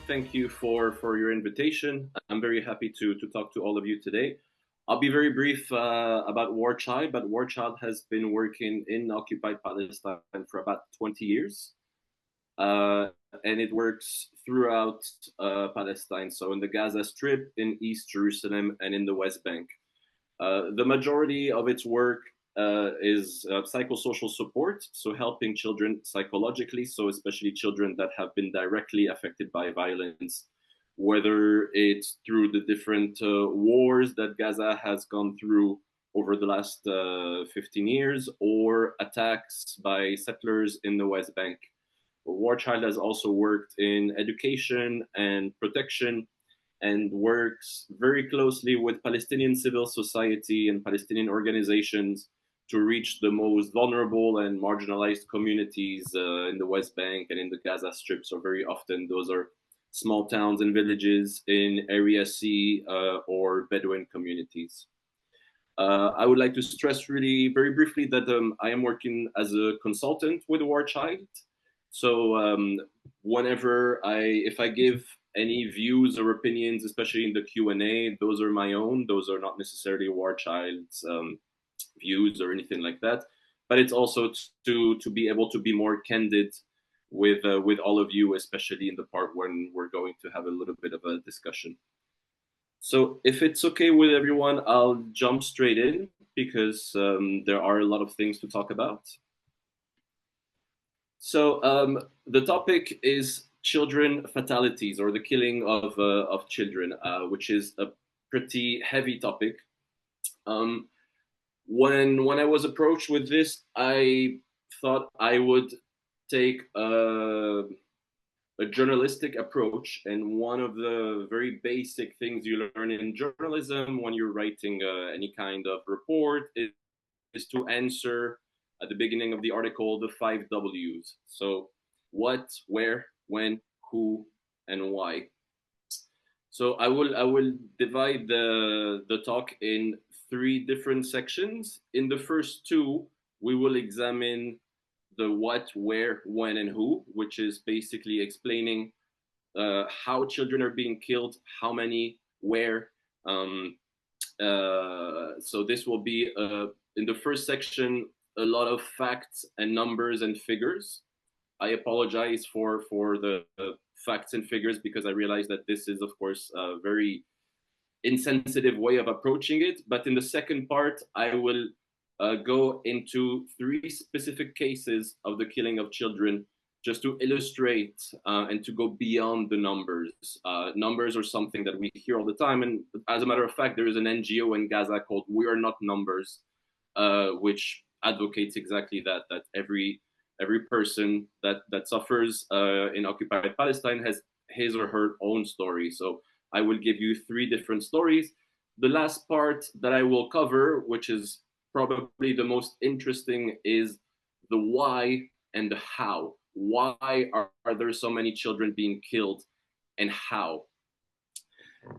Thank you for your invitation. I'm very happy to talk to all of you today. I'll be very brief about War Child, but War Child has been working in occupied Palestine for about 20 years. And it works throughout Palestine, so in the Gaza Strip, in East Jerusalem, and in the West Bank. The majority of its work is psychosocial support, so helping children psychologically, so especially children that have been directly affected by violence, whether it's through the different wars that Gaza has gone through over the last 15 years, or attacks by settlers in the West Bank. War Child has also worked in education and protection, and works very closely with Palestinian civil society and Palestinian organizations to reach the most vulnerable and marginalized communities in the West Bank and in the Gaza Strip. So very often those are small towns and villages in Area C or Bedouin communities. I would like to stress really very briefly that I am working as a consultant with War Child. So whenever if I give any views or opinions, especially in the Q&A, those are my own. Those are not necessarily War Child's views or anything like that. But it's also to be able to be more candid with all of you, especially in the part when we're going to have a little bit of a discussion. So if it's okay with everyone, I'll jump straight in because there are a lot of things to talk about. So the topic is children fatalities, or the killing of children, which is a pretty heavy topic. When I was approached with this, I thought I would take a journalistic approach, and one of the very basic things you learn in journalism when you're writing any kind of report is to answer at the beginning of the article the 5 W's. So what, where, when, who, and why. So I will divide the talk in 3 different sections. In the first 2, we will examine the what, where, when, and who, which is basically explaining how children are being killed, how many, where. So this will be in the first section a lot of facts and numbers and figures. I apologize for the facts and figures because I realize that this is, of course, a very insensitive way of approaching it. But in the second part, I will go into 3 specific cases of the killing of children, just to illustrate and to go beyond the numbers. Numbers are something that we hear all the time. And as a matter of fact, there is an NGO in Gaza called We Are Not Numbers, which advocates exactly that every person that suffers in occupied Palestine has his or her own story. So I will give you 3 different stories. The last part that I will cover, which is probably the most interesting, is the why and the how. Why are there so many children being killed, and how?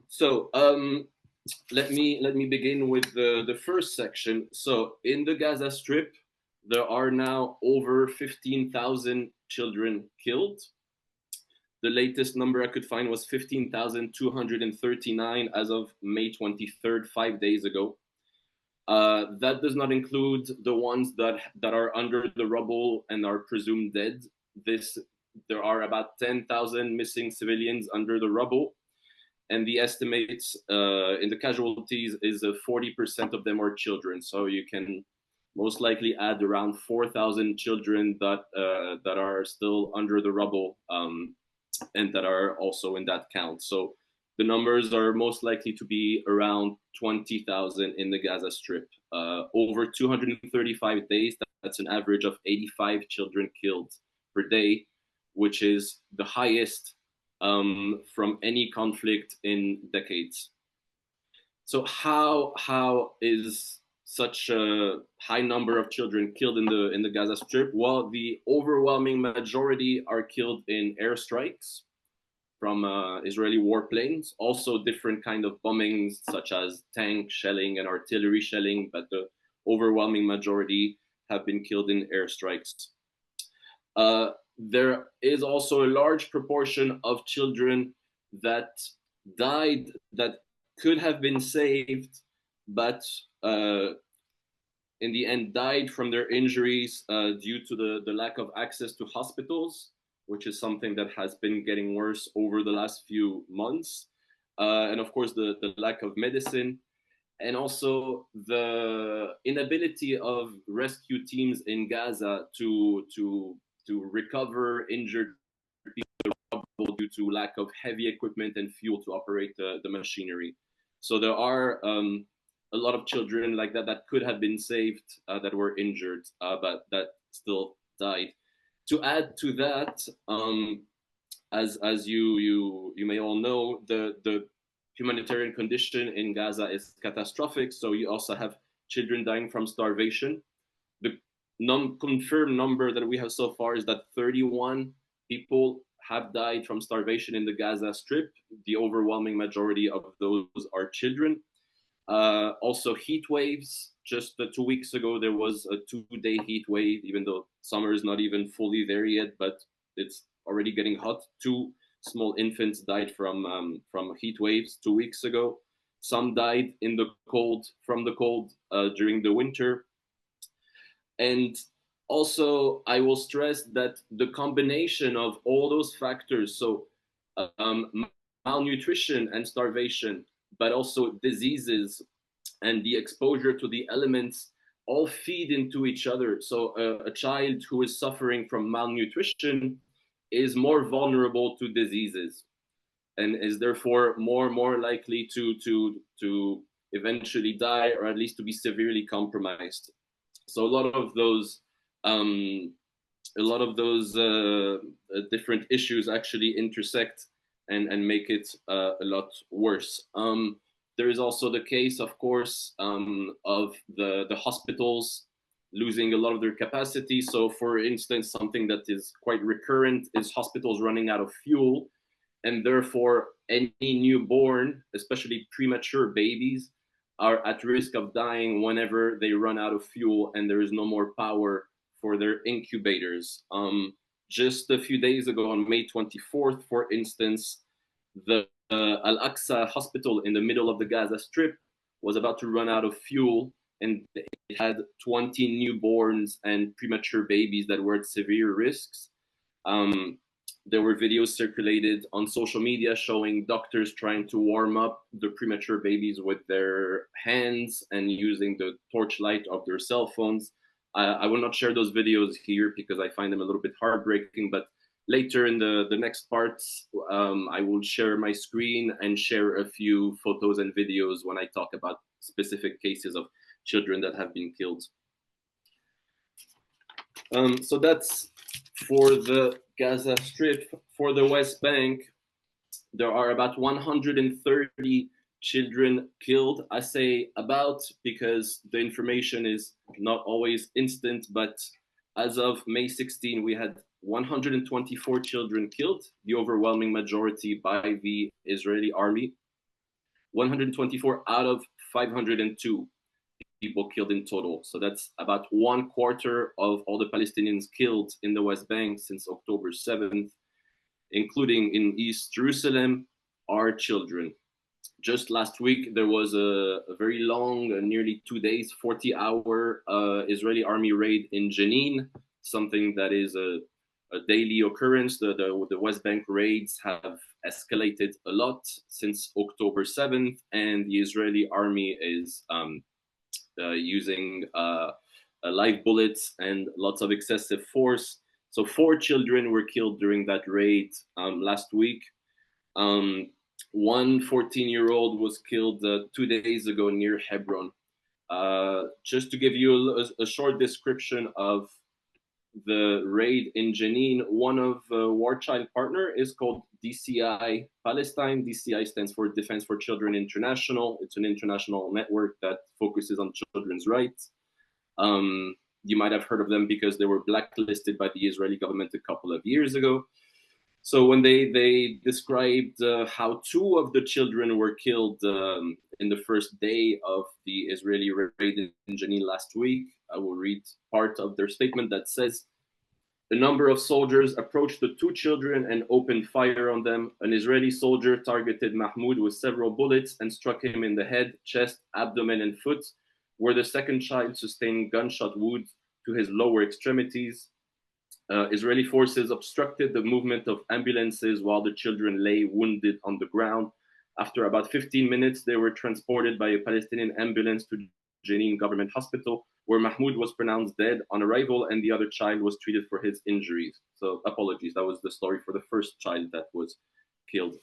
So let me begin with the first section. So in the Gaza Strip, there are now over 15,000 children killed. The latest number I could find was 15,239 as of May 23rd, 5 days ago. That does not include the ones that are under the rubble and are presumed dead. There are about 10,000 missing civilians under the rubble. And the estimates in the casualties is 40% of them are children. So you can most likely add around 4,000 children that are still under the rubble and that are also in that count. So the numbers are most likely to be around 20,000 in the Gaza Strip. Over 235 days, that's an average of 85 children killed per day, which is the highest from any conflict in decades. So how is such a high number of children killed in the Gaza Strip? Well, the overwhelming majority are killed in airstrikes from Israeli warplanes. Also different kind of bombings such as tank shelling and artillery shelling, but the overwhelming majority have been killed in airstrikes. there is also a large proportion of children that died that could have been saved, but in the end died from their injuries due to the lack of access to hospitals, which is something that has been getting worse over the last few months. And of course, the lack of medicine, and also the inability of rescue teams in Gaza to recover injured people due to lack of heavy equipment and fuel to operate the machinery. So there are a lot of children like that that could have been saved that were injured, but that still died. To add to that, as you may all know, the humanitarian condition in Gaza is catastrophic. So you also have children dying from starvation. The non-confirmed number that we have so far is that 31 people have died from starvation in the Gaza Strip. The overwhelming majority of those are children. Also, heat waves. Just 2 weeks ago, there was a 2-day heat wave, even though summer is not even fully there yet, but it's already getting hot. 2 small infants died from heat waves 2 weeks ago. Some died in the cold, from the cold during the winter. And also, I will stress that the combination of all those factors, so malnutrition and starvation, but also diseases and the exposure to the elements, all feed into each other. So a child who is suffering from malnutrition is more vulnerable to diseases and is therefore more likely to eventually die, or at least to be severely compromised. So a lot of those different issues actually intersect and make it a lot worse. There is also the case, of course, of the hospitals losing a lot of their capacity. So, for instance, something that is quite recurrent is hospitals running out of fuel, and therefore any newborn, especially premature babies, are at risk of dying whenever they run out of fuel and there is no more power for their incubators. Just a few days ago, on May 24th, for instance, the Al-Aqsa hospital in the middle of the Gaza Strip was about to run out of fuel, and it had 20 newborns and premature babies that were at severe risks. There were videos circulated on social media showing doctors trying to warm up the premature babies with their hands and using the torchlight of their cell phones. I will not share those videos here because I find them a little bit heartbreaking, but later in the next parts, I will share my screen and share a few photos and videos when I talk about specific cases of children that have been killed. So that's for the Gaza Strip. For the West Bank, there are about 130 children killed. I say about because the information is not always instant, but as of May 16, we had 124 children killed, the overwhelming majority by the Israeli army. 124 out of 502 people killed in total. So that's about 1/4 of all the Palestinians killed in the West Bank since October 7th, including in East Jerusalem, are children. Just last week, there was a very long, nearly 2 days, 40-hour Israeli army raid in Jenin, something that is a daily occurrence. The West Bank raids have escalated a lot since October 7th, and the Israeli army is using live bullets and lots of excessive force. So 4 children were killed during that raid last week. One 14-year-old was killed 2 days ago near Hebron. Just to give you a short description of the raid in Jenin, one of War Child partner is called DCI Palestine. DCI stands for Defense for Children International. It's an international network that focuses on children's rights. You might have heard of them because they were blacklisted by the Israeli government a couple of years ago. So when they described how 2 of the children were killed in the first day of the Israeli raid in Jenin last week, I will read part of their statement that says, A number of soldiers approached the two children and opened fire on them. An Israeli soldier targeted Mahmoud with several bullets and struck him in the head, chest, abdomen, and foot, where the second child sustained gunshot wounds to his lower extremities. Israeli forces obstructed the movement of ambulances while the children lay wounded on the ground. After about 15 minutes, they were transported by a Palestinian ambulance to Jenin Government Hospital, where Mahmoud was pronounced dead on arrival and the other child was treated for his injuries. So, apologies, that was the story for the first child that was killed.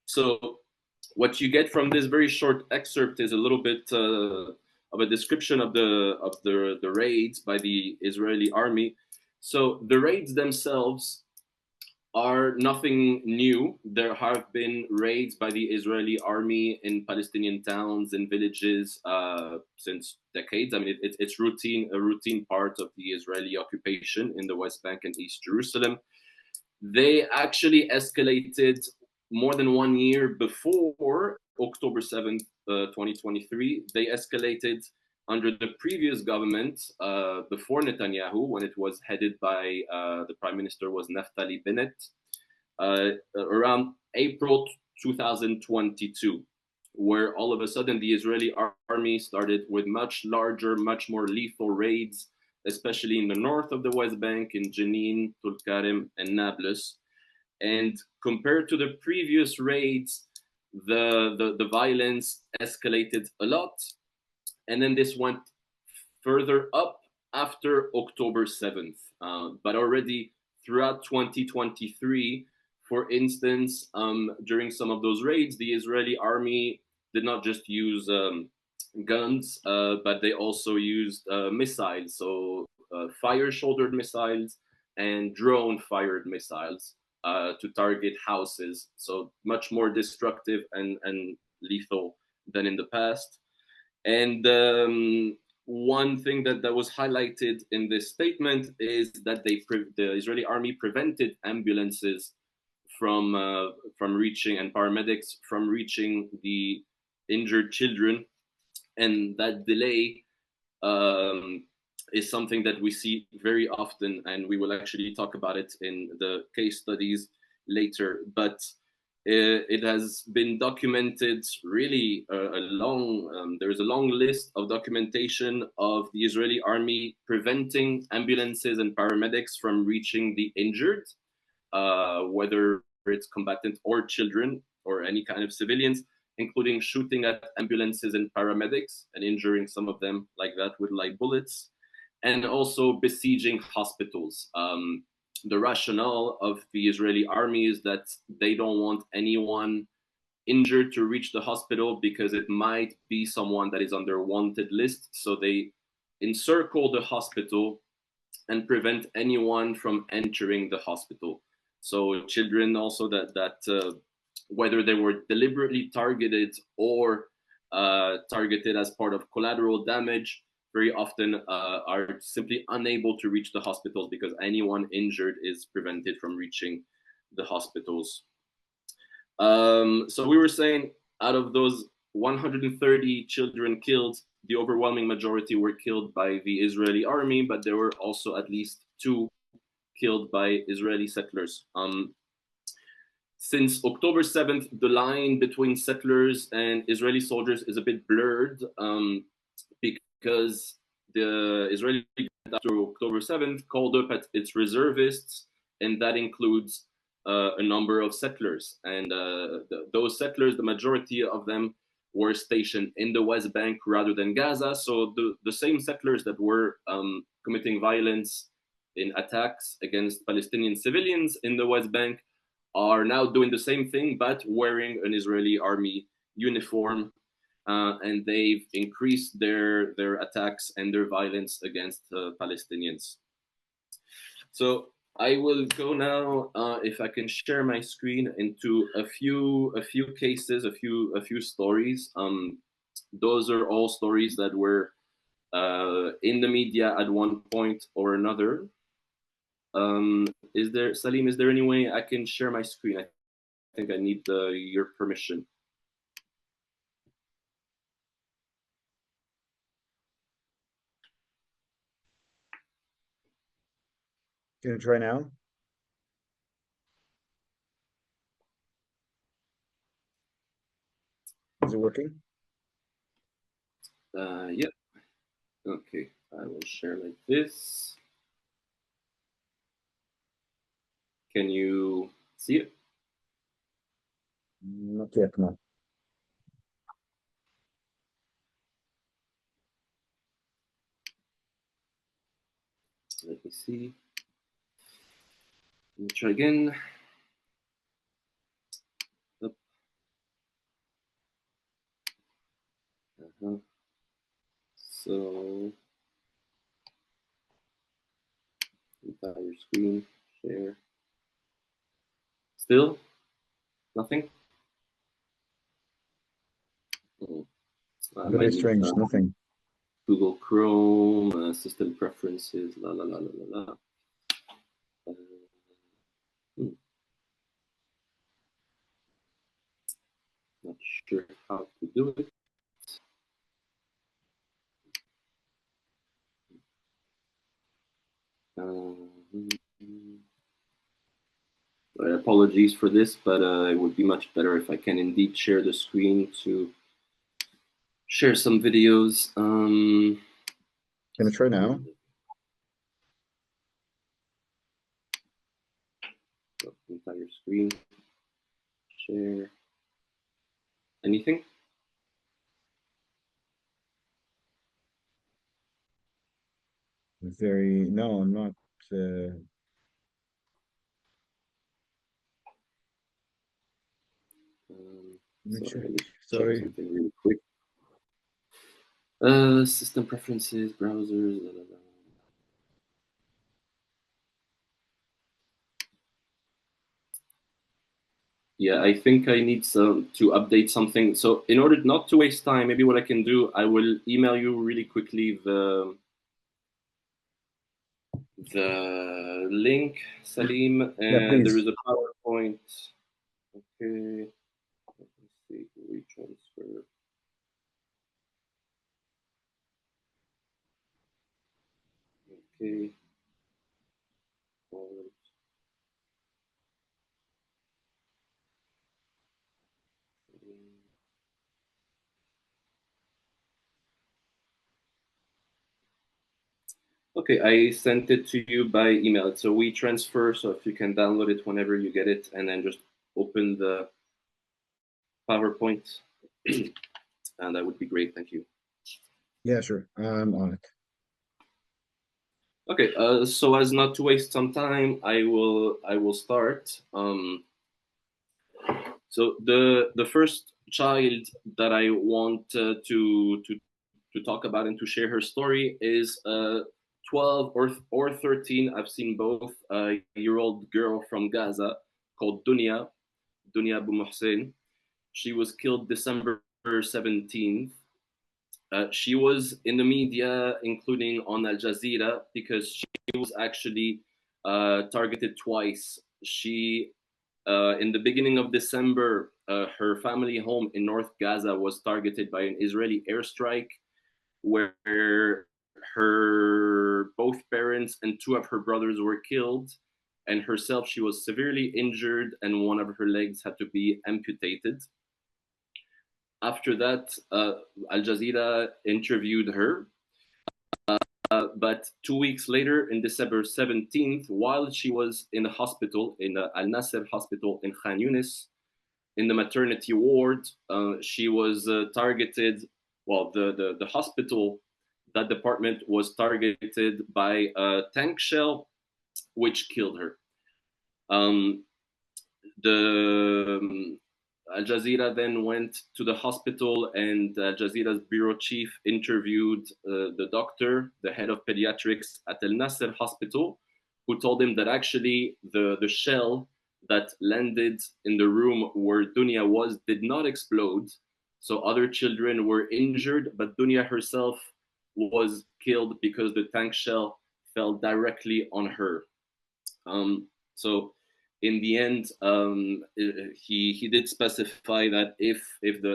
So, what you get from this very short excerpt is a little bit of a description of the raids by the Israeli army. So the raids themselves are nothing new. There have been raids by the Israeli army in Palestinian towns and villages since decades. I mean, it's a routine part of the Israeli occupation in the West Bank and East Jerusalem. They actually escalated more than 1 year before October 7th, 2023. They escalated under the previous government before Netanyahu, when it was headed by the prime minister was Naftali Bennett, around April 2022, where all of a sudden the Israeli army started with much larger, much more lethal raids, especially in the north of the West Bank, in Jenin, Tulkarem, and Nablus. And compared to the previous raids, the violence escalated a lot. And then this went further up after October 7th. But already throughout 2023, for instance, during some of those raids, the Israeli army did not just use guns, but they also used missiles, so fire-shouldered missiles and drone-fired missiles to target houses. So much more destructive and lethal than in the past. And one thing that was highlighted in this statement is that the Israeli army prevented ambulances from reaching, and paramedics from reaching the injured children, and that delay is something that we see very often, and we will actually talk about it in the case studies later. But it has been documented really there is a long list of documentation of the Israeli army preventing ambulances and paramedics from reaching the injured, whether it's combatant or children or any kind of civilians, including shooting at ambulances and paramedics and injuring some of them like that with light bullets, and also besieging hospitals. The rationale of the Israeli army is that they don't want anyone injured to reach the hospital because it might be someone that is on their wanted list. So they encircle the hospital and prevent anyone from entering the hospital. So children also that whether they were deliberately targeted or targeted as part of collateral damage, very often are simply unable to reach the hospitals because anyone injured is prevented from reaching the hospitals. So we were saying out of those 130 children killed, the overwhelming majority were killed by the Israeli army, but there were also at least 2 killed by Israeli settlers. Since October 7th, the line between settlers and Israeli soldiers is a bit blurred because the Israeli after October 7th called up at its reservists, and that includes a number of settlers. And those settlers, the majority of them were stationed in the West Bank rather than Gaza. So the same settlers that were committing violence in attacks against Palestinian civilians in the West Bank are now doing the same thing, but wearing an Israeli army uniform. And they've increased their attacks and their violence against Palestinians. So I will go now, if I can share my screen, into a few cases, a few stories. Those are all stories that were in the media at one point or another. Salim, is there any way I can share my screen? I think I need your permission. Gonna try now? Is it working? Yeah. Okay. I will share like this. Can you see it? Not yet, no. Let me see. Let me try again. Up. Uh-huh. So, entire screen, share. Still nothing. Oh, I Very might need strange, nothing. Google Chrome, system preferences, la la la la la la. Uh, hmm, not sure how to do it. Apologies for this, but it would be much better if I can indeed share the screen to share some videos. Gonna try now? Entire screen, share. Anything? Very, no, not, uh, let me Sorry, check. let me check Sorry. something really quick. System preferences, browsers. La, la, la. Yeah, I think I need some to update something. So in order not to waste time, maybe what I can do, I will email you really quickly the link, Salim, Yeah, and there please. is a PowerPoint. Okay, let me see, retransfer. Okay, forward. Okay, I sent it to you by email. It's a WeTransfer, so if you can download it whenever you get it, and then just open the PowerPoint, and that would be great. Thank you. Yeah, sure. I'm on it. Okay, so as not to waste some time, I will start. So the first child that I want to talk about and to share her story is 12 or 13. I've seen both a year-old girl from Gaza called Dunya Abu Mohsen. She was killed December 17th. She was in the media, including on Al Jazeera, because she was actually targeted twice. In the beginning of December, her family home in North Gaza was targeted by an Israeli airstrike, where her both parents and two of her brothers were killed, and herself she was severely injured, and one of her legs had to be amputated. After that, Al Jazeera interviewed her. But 2 weeks later, in December 17th, while she was in the hospital, in the Al Nasser hospital in Khan Yunis, in the maternity ward, she was targeted. Well, the hospital, that department was targeted by a tank shell, which killed her. Um, the Al Jazeera then went to the hospital, and Al Jazeera's bureau chief interviewed the doctor, the head of pediatrics at Al Nasser Hospital, who told him that actually the shell that landed in the room where Dunya was did not explode. So other children were injured, but Dunya herself was killed because the tank shell fell directly on her. So in the end, he did specify that if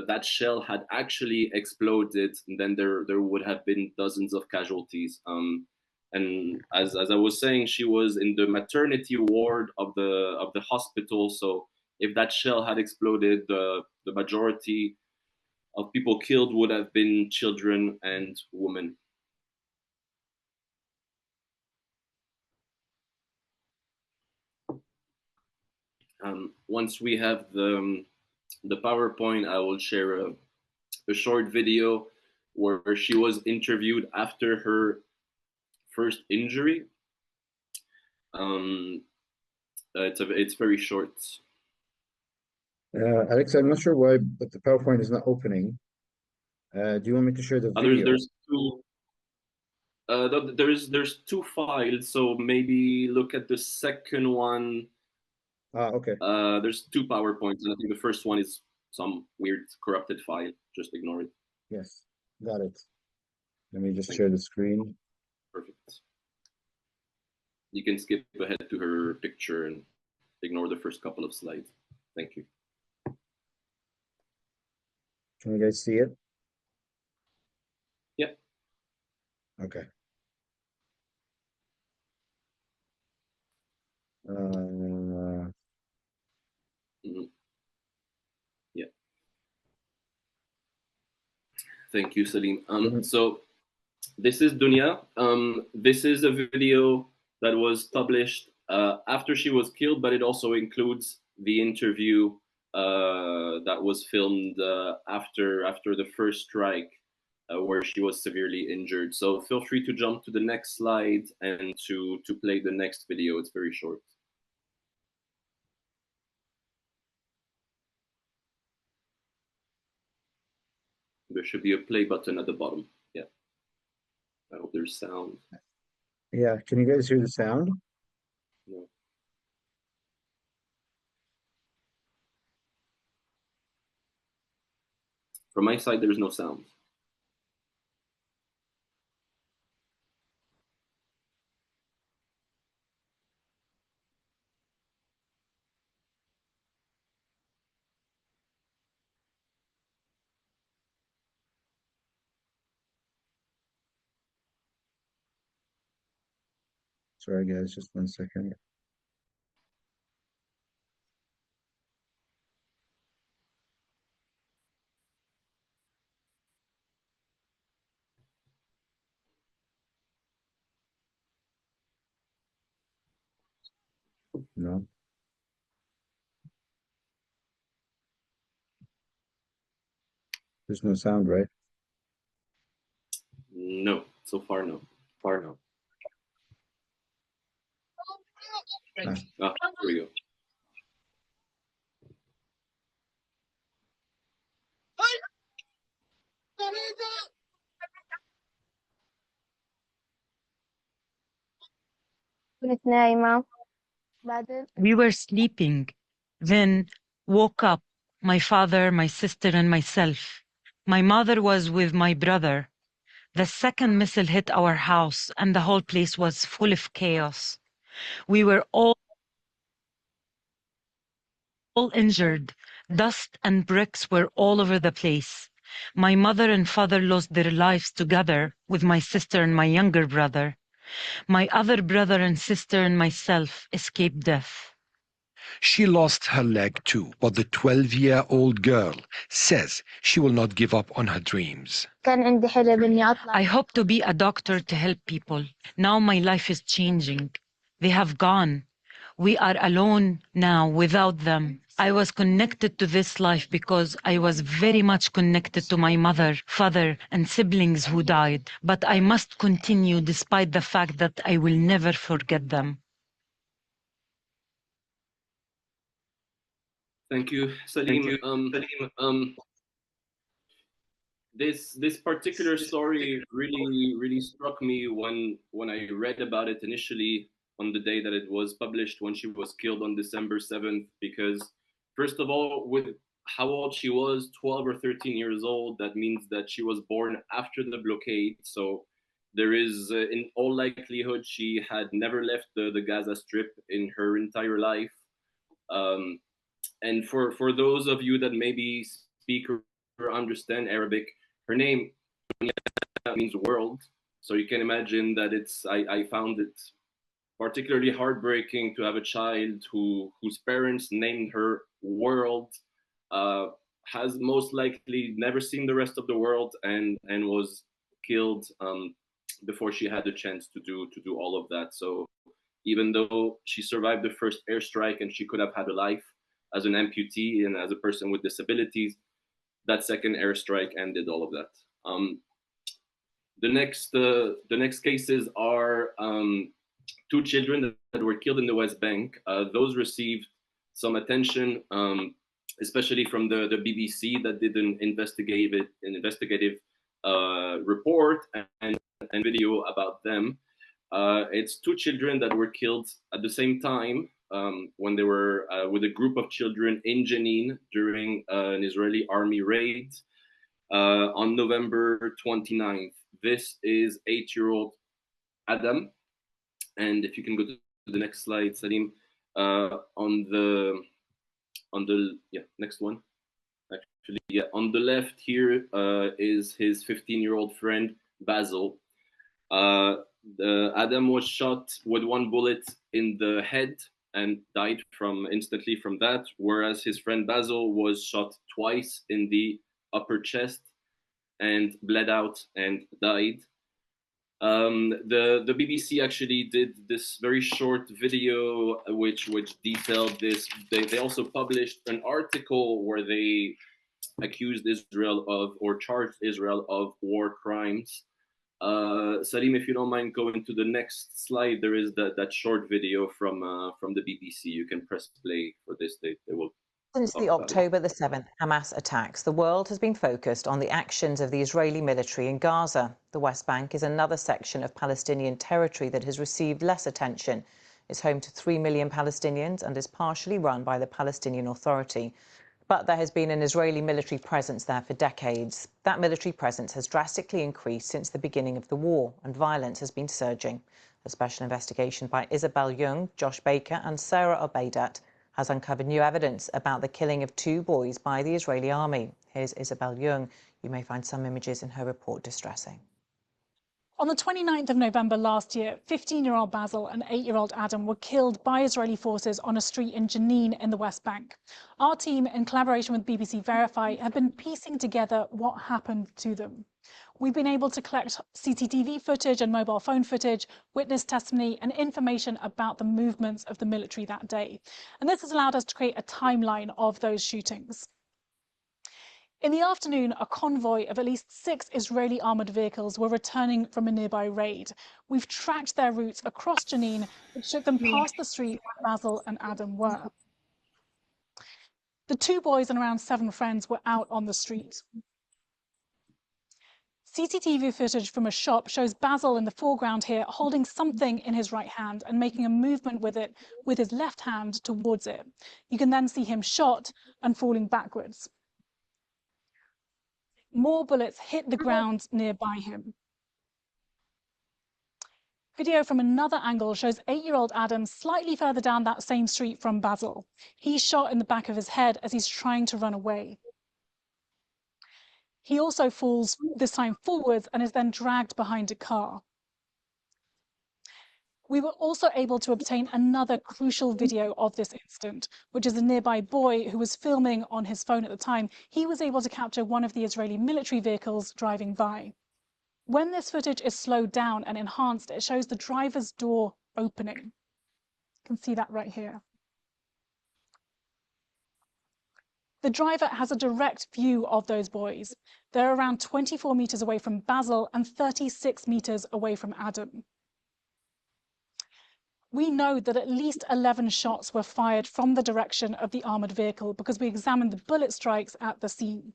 that shell had actually exploded, then there would have been dozens of casualties. And as I was saying, she was in the maternity ward of the hospital. So if that shell had exploded, the majority of people killed would have been children and women. Once we have the PowerPoint, I will share a short video where she was interviewed after her first injury. It's very short. Alex, I'm not sure why, but the PowerPoint is not opening. Do you want me to share the video? There's two. There's two files, so maybe look at the second one. Okay. There's two PowerPoints, and I think the first one is some weird corrupted file. Just ignore it. Yes, got it. Let me just share the screen. Perfect. You can skip ahead to her picture and ignore the first couple of slides. Thank you. Can you guys see it? Yep. Okay. Yeah. Thank you, Salim. So this is Dunya. This is a video that was published after she was killed, but it also includes the interview that was filmed after the first strike, where she was severely injured. So feel free to jump to the next slide and to play the next video. It's very short. There should be a play button at the bottom. Yeah. I hope there's sound. Yeah, can you guys hear the sound? No. From my side, there's no sound. Sorry, guys, just 1 second. No. There's no sound, right? No. So far, no. Far, no. Ah, here we go. We were sleeping, then woke up, my father, my sister, and myself. My mother was with my brother. The second missile hit our house, and the whole place was full of chaos. We were all injured. Dust and bricks were all over the place. My mother and father lost their lives together with my sister and my younger brother. My other brother and sister and myself escaped death. She lost her leg too, but the 12-year-old girl says she will not give up on her dreams. I hope to be a doctor to help people. Now my life is changing. They have gone. We are alone now without them. I was connected to this life because I was very much connected to my mother, father, and siblings who died. But I must continue despite the fact that I will never forget them. Thank you, Salim. This particular story really struck me when I read about it initially on the day that it was published, when she was killed on December 7th, because first of all, with how old she was, 12 or 13 years old, that means that she was born after the blockade. So there is, in all likelihood, she had never left the Gaza Strip in her entire life. And for those of you that maybe speak or understand Arabic, her name means world. So you can imagine that I found it particularly heartbreaking to have a child whose parents named her World, has most likely never seen the rest of the world, and was killed before she had the chance to do all of that. So even though she survived the first airstrike and she could have had a life as an amputee and as a person with disabilities, that second airstrike ended all of that. The next cases are two children that were killed in the West Bank. Those received some attention, especially from the BBC, that did an investigative report and video about them. It's two children that were killed at the same time when they were with a group of children in Jenin during an Israeli army raid on November 29th. This is 8-year-old Adam. And if you can go to the next slide, Salim, on the next one. Actually, yeah, on the left here is his 15-year-old friend Basil. Adam was shot with one bullet in the head and died instantly from that, whereas his friend Basil was shot twice in the upper chest and bled out and died. The BBC actually did this very short video which detailed this. They also published an article where they accused Israel of, or charged Israel of, war crimes. Salim, if you don't mind going to the next slide, there is that short video from the BBC. You can press play for this. They will. Since the October the 7th Hamas attacks, the world has been focused on the actions of the Israeli military in Gaza. The West Bank is another section of Palestinian territory that has received less attention. It's home to 3 million Palestinians and is partially run by the Palestinian Authority. But there has been an Israeli military presence there for decades. That military presence has drastically increased since the beginning of the war, and violence has been surging. A special investigation by Isabel Young, Josh Baker and Sarah Obeidat has uncovered new evidence about the killing of 2 boys by the Israeli army. Here's Isabel Young. You may find some images in her report distressing. On the 29th of November last year, 15-year-old Basil and 8-year-old Adam were killed by Israeli forces on a street in Jenin in the West Bank. Our team, in collaboration with BBC Verify, have been piecing together what happened to them. We've been able to collect CCTV footage and mobile phone footage, witness testimony and information about the movements of the military that day. And this has allowed us to create a timeline of those shootings. In the afternoon, a convoy of at least 6 Israeli armoured vehicles were returning from a nearby raid. We've tracked their routes across Jenin, which took them past the street where Basil and Adam were. The 2 boys and around 7 friends were out on the street. CCTV footage from a shop shows Basil in the foreground here holding something in his right hand and making a movement with it with his left hand towards it. You can then see him shot and falling backwards. More bullets hit the ground nearby him. Video from another angle shows 8-year-old Adam slightly further down that same street from Basil. He's shot in the back of his head as he's trying to run away. He also falls, this time forwards, and is then dragged behind a car. We were also able to obtain another crucial video of this incident, which is a nearby boy who was filming on his phone at the time. He was able to capture one of the Israeli military vehicles driving by. When this footage is slowed down and enhanced, it shows the driver's door opening. You can see that right here. The driver has a direct view of those boys. They're around 24 meters away from Basil and 36 meters away from Adam. We know that at least 11 shots were fired from the direction of the armoured vehicle because we examined the bullet strikes at the scene.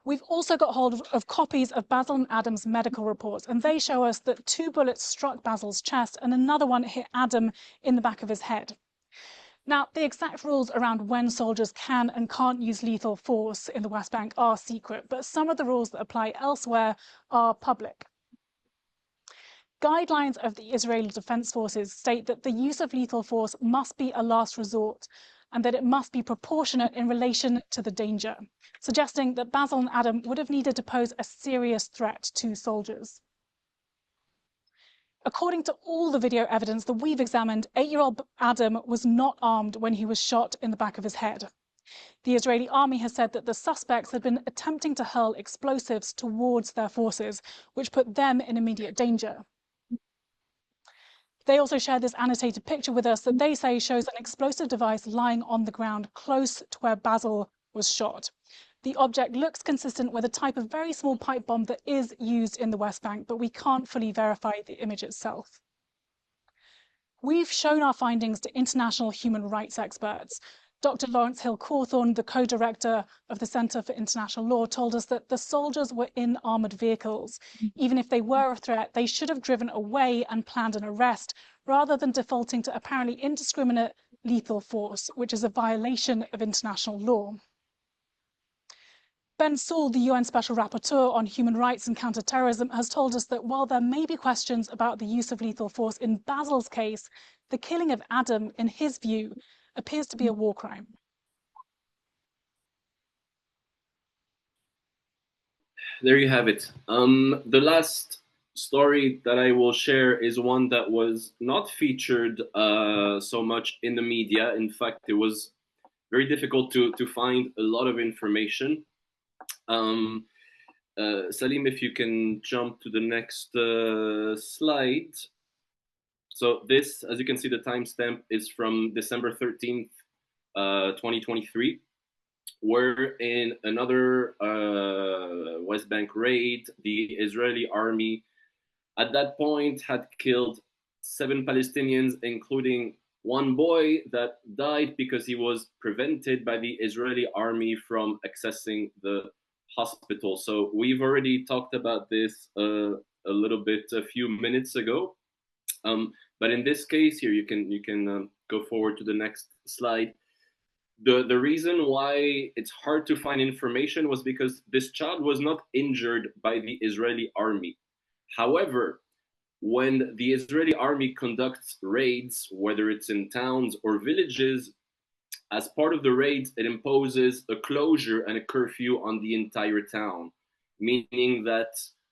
We've also got hold of copies of Basil and Adam's medical reports, and they show us that 2 bullets struck Basil's chest and another one hit Adam in the back of his head. Now, the exact rules around when soldiers can and can't use lethal force in the West Bank are secret, but some of the rules that apply elsewhere are public. Guidelines of the Israeli Defense Forces state that the use of lethal force must be a last resort, and that it must be proportionate in relation to the danger, suggesting that Basil and Adam would have needed to pose a serious threat to soldiers. According to all the video evidence that we've examined, 8-year-old Adam was not armed when he was shot in the back of his head. The Israeli army has said that the suspects had been attempting to hurl explosives towards their forces, which put them in immediate danger. They also shared this annotated picture with us that they say shows an explosive device lying on the ground close to where Basil was shot. The object looks consistent with a type of very small pipe bomb that is used in the West Bank, but we can't fully verify the image itself. We've shown our findings to international human rights experts. Dr. Lawrence Hill Cawthorne, the co-director of the Center for International Law, told us that the soldiers were in armored vehicles. Even if they were a threat, they should have driven away and planned an arrest, rather than defaulting to apparently indiscriminate lethal force, which is a violation of international law. Ben Saul, the UN Special Rapporteur on Human Rights and Counterterrorism, has told us that while there may be questions about the use of lethal force in Basil's case, the killing of Adam, in his view, appears to be a war crime. There you have it. The last story that I will share is one that was not featured so much in the media. In fact, it was very difficult to find a lot of information. Salim, if you can jump to the next slide. So this, as you can see, the timestamp is from December 13th, 2023, where in another West Bank raid, the Israeli army at that point had killed 7 Palestinians, including one boy that died because he was prevented by the Israeli army from accessing the hospital. So we've already talked about this a little bit a few minutes ago. But in this case here, you can go forward to the next slide. The reason why it's hard to find information was because this child was not injured by the Israeli army. However, when the Israeli army conducts raids, whether it's in towns or villages, as part of the raids, it imposes a closure and a curfew on the entire town, meaning that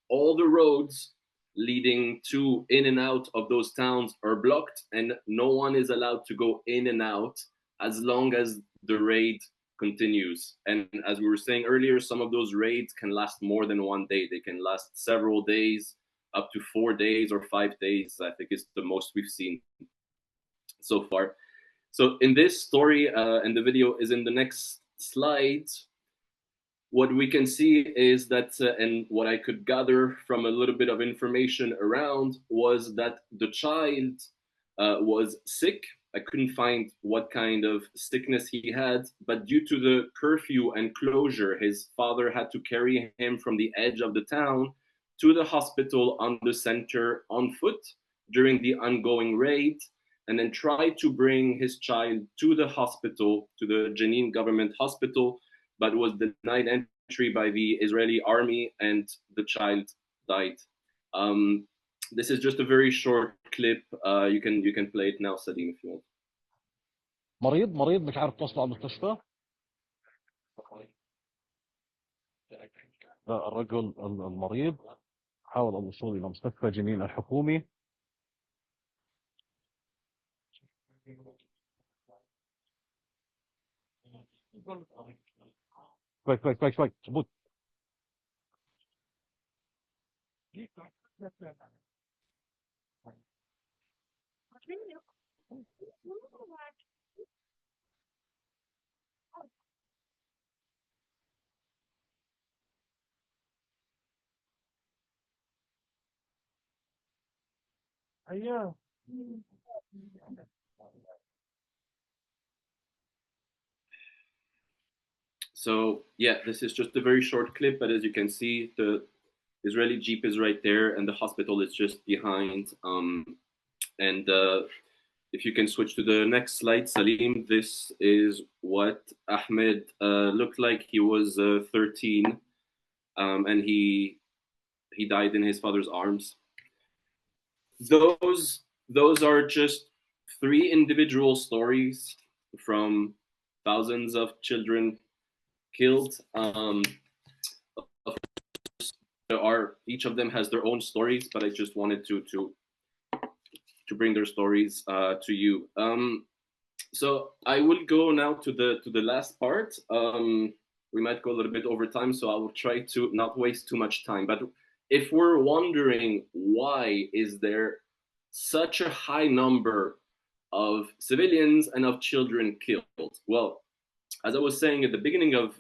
all the roads leading to in and out of those towns are blocked, and no one is allowed to go in and out as long as the raid continues. And as we were saying earlier, some of those raids can last more than one day. They can last several days, up to 4 days or 5 days, I think is the most we've seen so far. So in this story, and the video is in the next slide, what we can see is that, and what I could gather from a little bit of information around, was that the child was sick. I couldn't find what kind of sickness he had, but due to the curfew and closure, his father had to carry him from the edge of the town to the hospital on the center on foot during the ongoing raid, and then try to bring his child to the hospital, to the Jenin government hospital, but was denied entry by the Israeli army, and the child died. This is just a very short clip. You can play it now, Salim, if you want. مريض مش عارف توصل على المستشفى. الرجل المريض حاول الوصول إلى مستشفى جنين الحكومي. كويس ثبوت. أيوه. So yeah, this is just a very short clip, but as you can see, the Israeli Jeep is right there and the hospital is just behind. And if you can switch to the next slide, Salim, this is what Ahmed looked like. He was 13, and he died in his father's arms. Those are just 3 individual stories from thousands of children killed. Each of them has their own stories, but I just wanted to bring their stories to you. So I will go now to the last part. We might go a little bit over time, so I will try to not waste too much time. But if we're wondering why is there such a high number of civilians and of children killed, well, as I was saying at the beginning of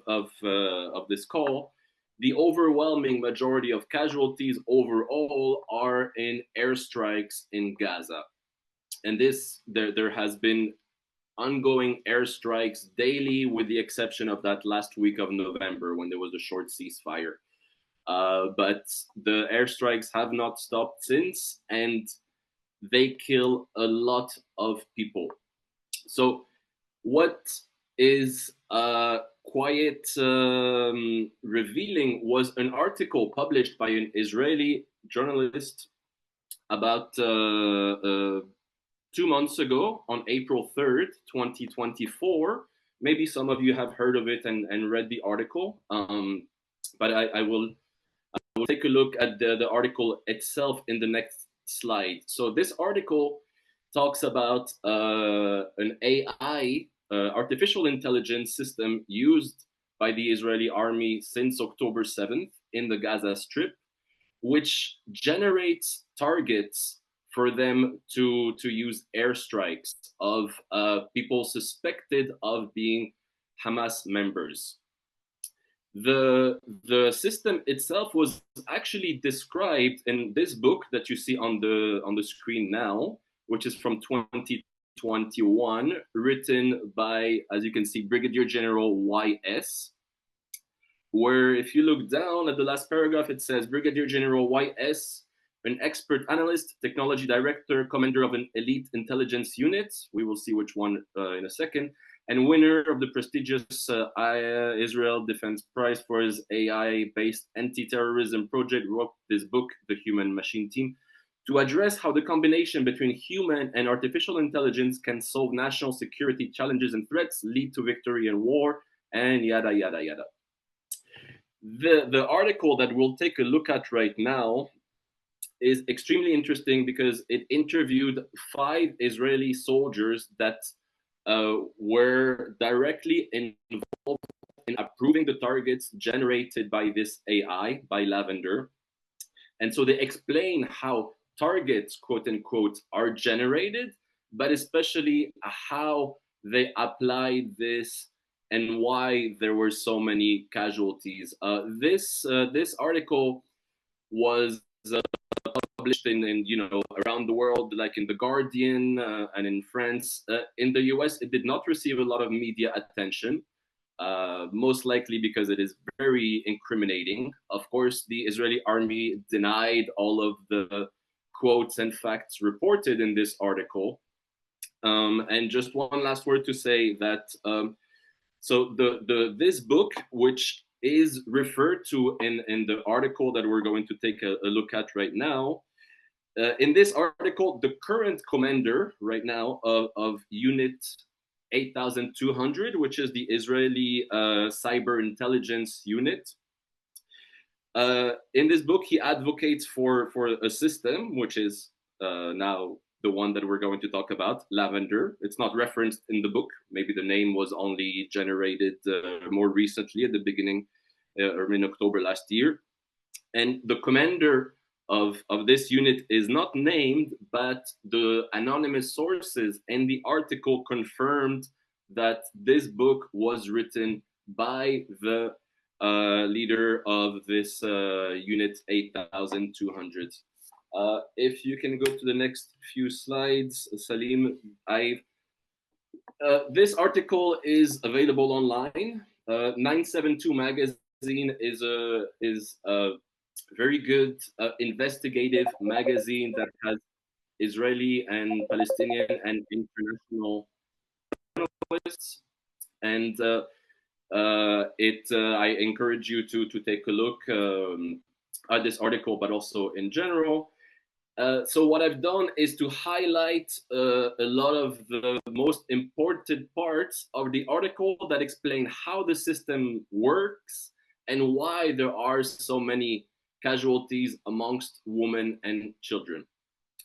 this call, the overwhelming majority of casualties overall are in airstrikes in Gaza, and there has been ongoing airstrikes daily, with the exception of that last week of November when there was a short ceasefire. But the airstrikes have not stopped since, and they kill a lot of people. So what is quite revealing was an article published by an Israeli journalist about 2 months ago, on April 3rd, 2024. Maybe some of you have heard of it and read the article, but I will take a look at the article itself in the next slide. So this article talks about an AI, artificial intelligence system used by the Israeli army since October 7th in the Gaza Strip, which generates targets for them to use airstrikes of people suspected of being Hamas members. The system itself was actually described in this book that you see on the screen now, which is from 2021, written by, as you can see, Brigadier General Y.S., where if you look down at the last paragraph, it says Brigadier General Y.S., an expert analyst, technology director, commander of an elite intelligence unit, we will see which one in a second, and winner of the prestigious Israel Defense Prize for his AI-based anti-terrorism project, wrote this book, The Human Machine Team, to address how the combination between human and artificial intelligence can solve national security challenges and threats, lead to victory in war, and yada, yada, yada. The article that we'll take a look at right now is extremely interesting because it interviewed 5 Israeli soldiers that were directly involved in approving the targets generated by this AI, by Lavender. And so they explain how targets, quote unquote, are generated, but especially how they applied this and why there were so many casualties. This article was published in around the world, like in The Guardian and in France. In the US, it did not receive a lot of media attention, most likely because it is very incriminating. Of course, the Israeli army denied all of the quotes and facts reported in this article. And just one last word to say that so this book, which is referred to in the article that we're going to take a look at right now, in this article, the current commander right now of Unit 8200, which is the Israeli cyber intelligence unit, in this book, he advocates for a system, which is now the one that we're going to talk about, Lavender. It's not referenced in the book. Maybe the name was only generated more recently at the beginning or in October last year. And the commander of this unit is not named, but the anonymous sources in the article confirmed that this book was written by the leader of this Unit 8200. If you can go to the next few slides, Salim, this article is available online. 972 magazine is a very good investigative magazine that has Israeli and Palestinian and international journalists, and I encourage you to take a look at this article, but also in general. So what I've done is to highlight a lot of the most important parts of the article that explain how the system works and why there are so many casualties amongst women and children.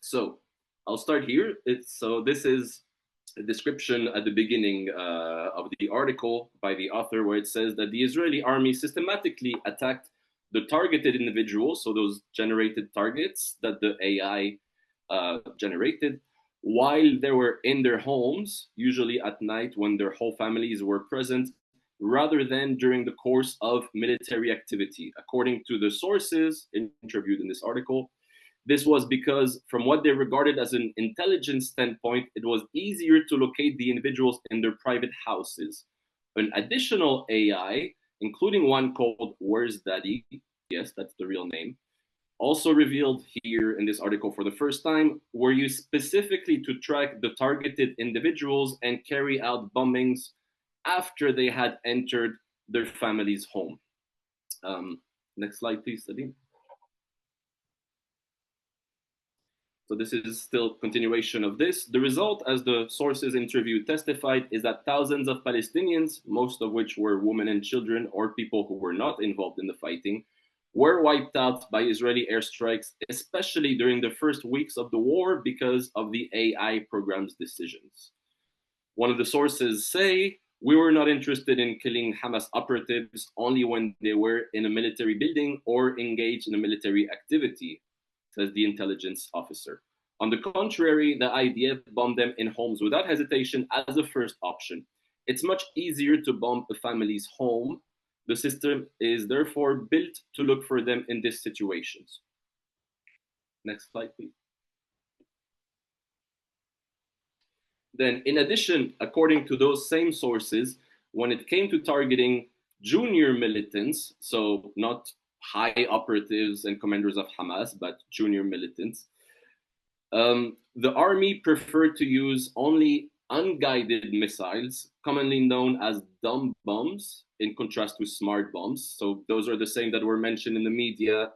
So I'll start here. So this is a description at the beginning of the article by the author, where it says that the Israeli army systematically attacked the targeted individuals, so those generated targets that the AI generated, while they were in their homes, usually at night when their whole families were present, rather than during the course of military activity. According to the sources interviewed in this article, this was because, from what they regarded as an intelligence standpoint, it was easier to locate the individuals in their private houses. An additional AI, including one called Where's Daddy, yes, that's the real name, also revealed here in this article for the first time, were used specifically to track the targeted individuals and carry out bombings after they had entered their family's home. Next slide, please, Sadim. So this is still continuation of this. The result, as the sources interviewed testified, is that thousands of Palestinians, most of which were women and children or people who were not involved in the fighting, were wiped out by Israeli airstrikes, especially during the first weeks of the war because of the AI program's decisions. One of the sources say, we were not interested in killing Hamas operatives only when they were in a military building or engaged in a military activity, says the intelligence officer. On the contrary, the IDF bombed them in homes without hesitation as a first option. It's much easier to bomb a family's home. The system is therefore built to look for them in these situations. Next slide, please. Then, in addition, according to those same sources, when it came to targeting junior militants, so not high operatives and commanders of Hamas, but junior militants, the army preferred to use only unguided missiles, commonly known as dumb bombs, in contrast to smart bombs. So those are the same that were mentioned in the media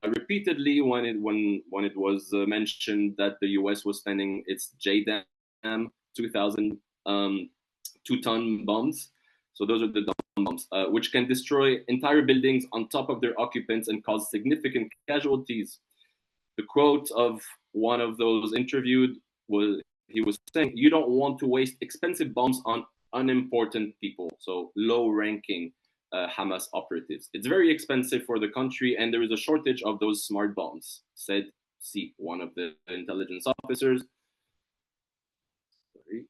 repeatedly when it was mentioned that the US was sending its JDAM 2,000 2-ton bombs. So those are the dumb bombs, which can destroy entire buildings on top of their occupants and cause significant casualties. The quote of one of those interviewed was, he was saying, you don't want to waste expensive bombs on unimportant people, so low-ranking Hamas operatives. It's very expensive for the country, and there is a shortage of those smart bombs, said C, one of the intelligence officers. Sorry.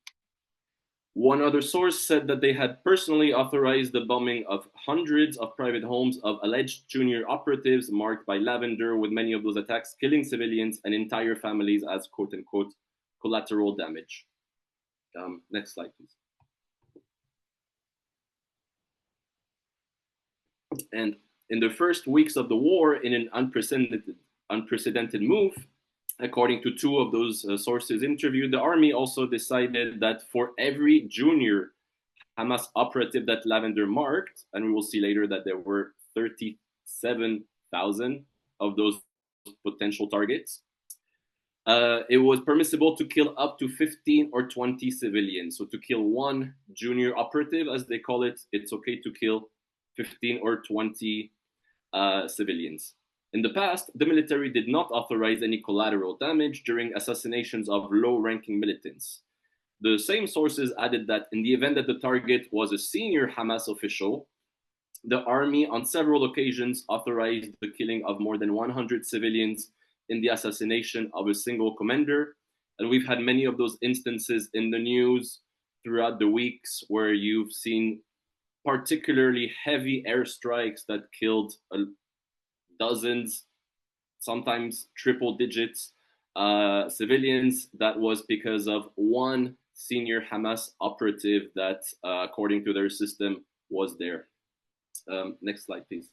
One other source said that they had personally authorized the bombing of hundreds of private homes of alleged junior operatives marked by lavender, with many of those attacks killing civilians and entire families as quote-unquote collateral damage. Next slide, please. And in the first weeks of the war, in an unprecedented move, according to two of those sources interviewed, the army also decided that for every junior Hamas operative that lavender marked, and we will see later that there were 37,000 of those potential targets, it was permissible to kill up to 15 or 20 civilians. So to kill one junior operative, as they call it, it's okay to kill 15 or 20 civilians. In the past, the military did not authorize any collateral damage during assassinations of low-ranking militants. The same sources added that in the event that the target was a senior Hamas official, the army on several occasions authorized the killing of more than 100 civilians in the assassination of a single commander. And we've had many of those instances in the news throughout the weeks where you've seen particularly heavy airstrikes that killed dozens, sometimes triple digits, civilians. That was because of one senior Hamas operative that, according to their system, was there. Next slide, please.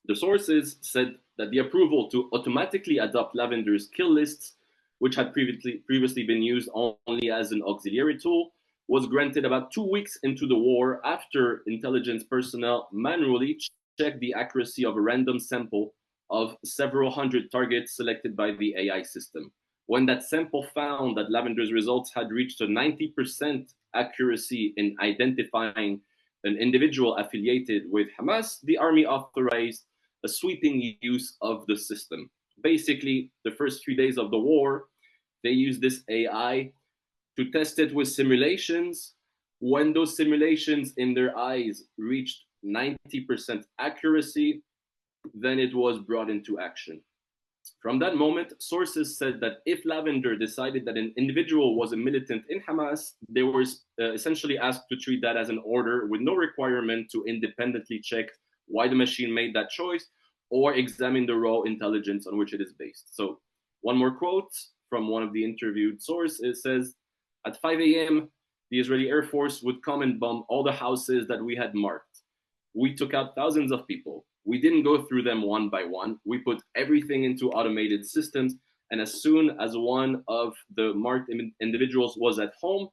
The sources said that the approval to automatically adopt Lavender's kill lists, which had previously been used only as an auxiliary tool, was granted about 2 weeks into the war after intelligence personnel manually checked the accuracy of a random sample of several hundred targets selected by the AI system. When that sample found that Lavender's results had reached a 90% accuracy in identifying an individual affiliated with Hamas, the army authorized a sweeping use of the system. Basically, the first few days of the war, they used this AI to test it with simulations. When those simulations in their eyes reached 90% accuracy, then it was brought into action. From that moment, sources said that if Lavender decided that an individual was a militant in Hamas, they were essentially asked to treat that as an order with no requirement to independently check why the machine made that choice or examine the raw intelligence on which it is based. So one more quote from one of the interviewed sources. It says, at 5 a.m., the Israeli Air Force would come and bomb all the houses that we had marked. We took out thousands of people. We didn't go through them one by one. We put everything into automated systems. And as soon as one of the marked individuals was at home,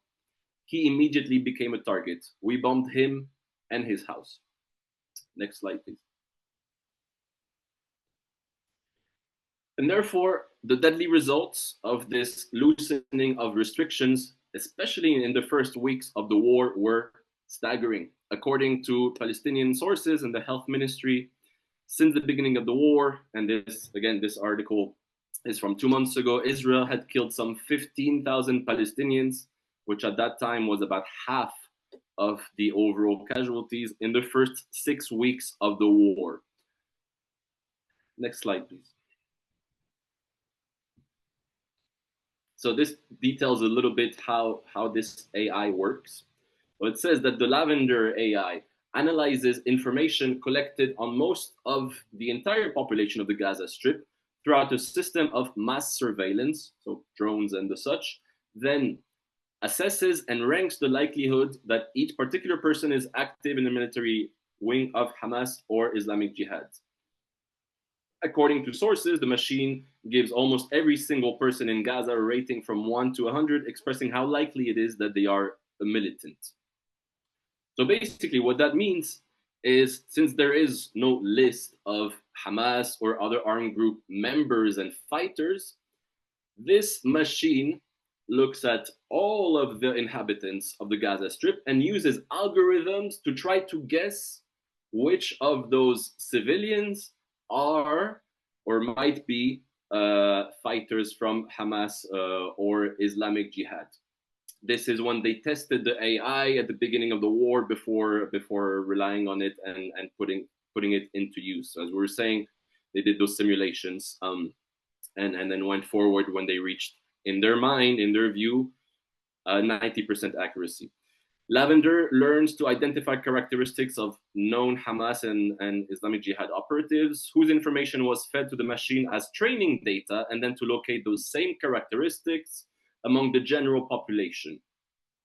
he immediately became a target. We bombed him and his house. Next slide, please. And therefore, the deadly results of this loosening of restrictions, especially in the first weeks of the war, were staggering. According to Palestinian sources and the health ministry, since the beginning of the war, and this article is from 2 months ago, Israel had killed some 15,000 Palestinians, which at that time was about half of the overall casualties in the first 6 weeks of the war. Next slide, please. So this details a little bit how this AI works. Well, it says that the Lavender AI analyzes information collected on most of the entire population of the Gaza Strip throughout a system of mass surveillance, so drones and the such, then assesses and ranks the likelihood that each particular person is active in the military wing of Hamas or Islamic Jihad. According to sources, the machine gives almost every single person in Gaza a rating from 1 to 100, expressing how likely it is that they are a militant. So basically what that means is, since there is no list of Hamas or other armed group members and fighters, this machine looks at all of the inhabitants of the Gaza Strip and uses algorithms to try to guess which of those civilians are or might be fighters from Hamas or Islamic Jihad. This is when they tested the AI at the beginning of the war before relying on it and putting it into use. So as we were saying, they did those simulations and then went forward when they reached, in their mind, in their view, 90% accuracy. Lavender learns to identify characteristics of known Hamas and Islamic Jihad operatives whose information was fed to the machine as training data, and then to locate those same characteristics among the general population.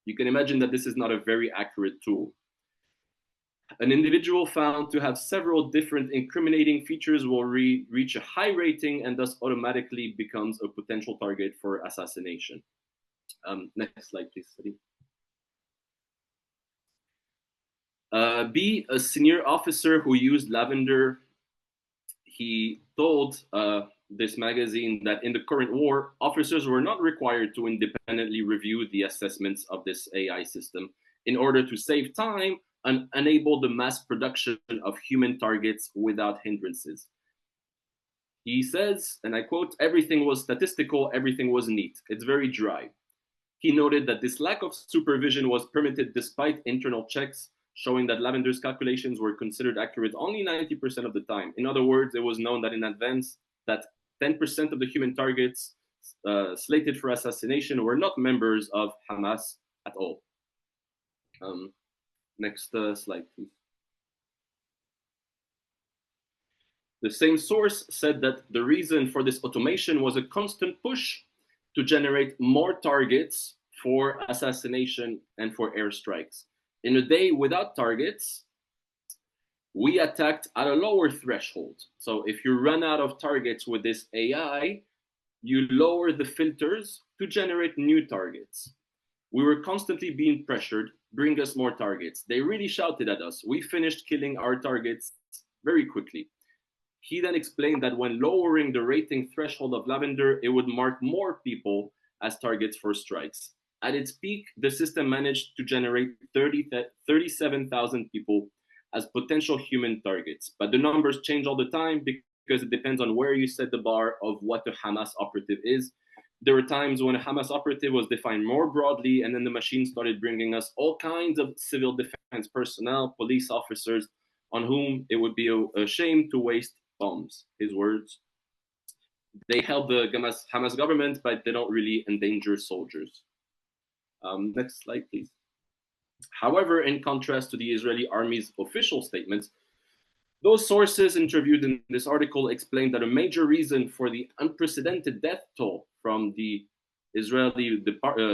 You can imagine that this is not a very accurate tool. An individual found to have several different incriminating features will reach a high rating and thus automatically becomes a potential target for assassination. Next slide, please, Sadim. B, a senior officer who used Lavender, he told this magazine that in the current war, officers were not required to independently review the assessments of this AI system in order to save time and enable the mass production of human targets without hindrances. He says, and I quote, "Everything was statistical, everything was neat. It's very dry." He noted that this lack of supervision was permitted despite internal checks showing that Lavender's calculations were considered accurate only 90% of the time. In other words, it was known that in advance that 10% of the human targets slated for assassination were not members of Hamas at all. Next slide, please. The same source said that the reason for this automation was a constant push to generate more targets for assassination and for airstrikes. In a day without targets, we attacked at a lower threshold. So if you run out of targets with this AI, you lower the filters to generate new targets. We were constantly being pressured, bring us more targets. They really shouted at us. We finished killing our targets very quickly. He then explained that when lowering the rating threshold of lavender, it would mark more people as targets for strikes. At its peak, the system managed to generate 37,000 people as potential human targets. But the numbers change all the time because it depends on where you set the bar of what a Hamas operative is. There were times when a Hamas operative was defined more broadly, and then the machine started bringing us all kinds of civil defense personnel, police officers, on whom it would be a shame to waste bombs. His words. They help the Hamas government, but they don't really endanger soldiers. Next slide, please. However, in contrast to the Israeli army's official statements, those sources interviewed in this article explained that a major reason for the unprecedented death toll from the Israeli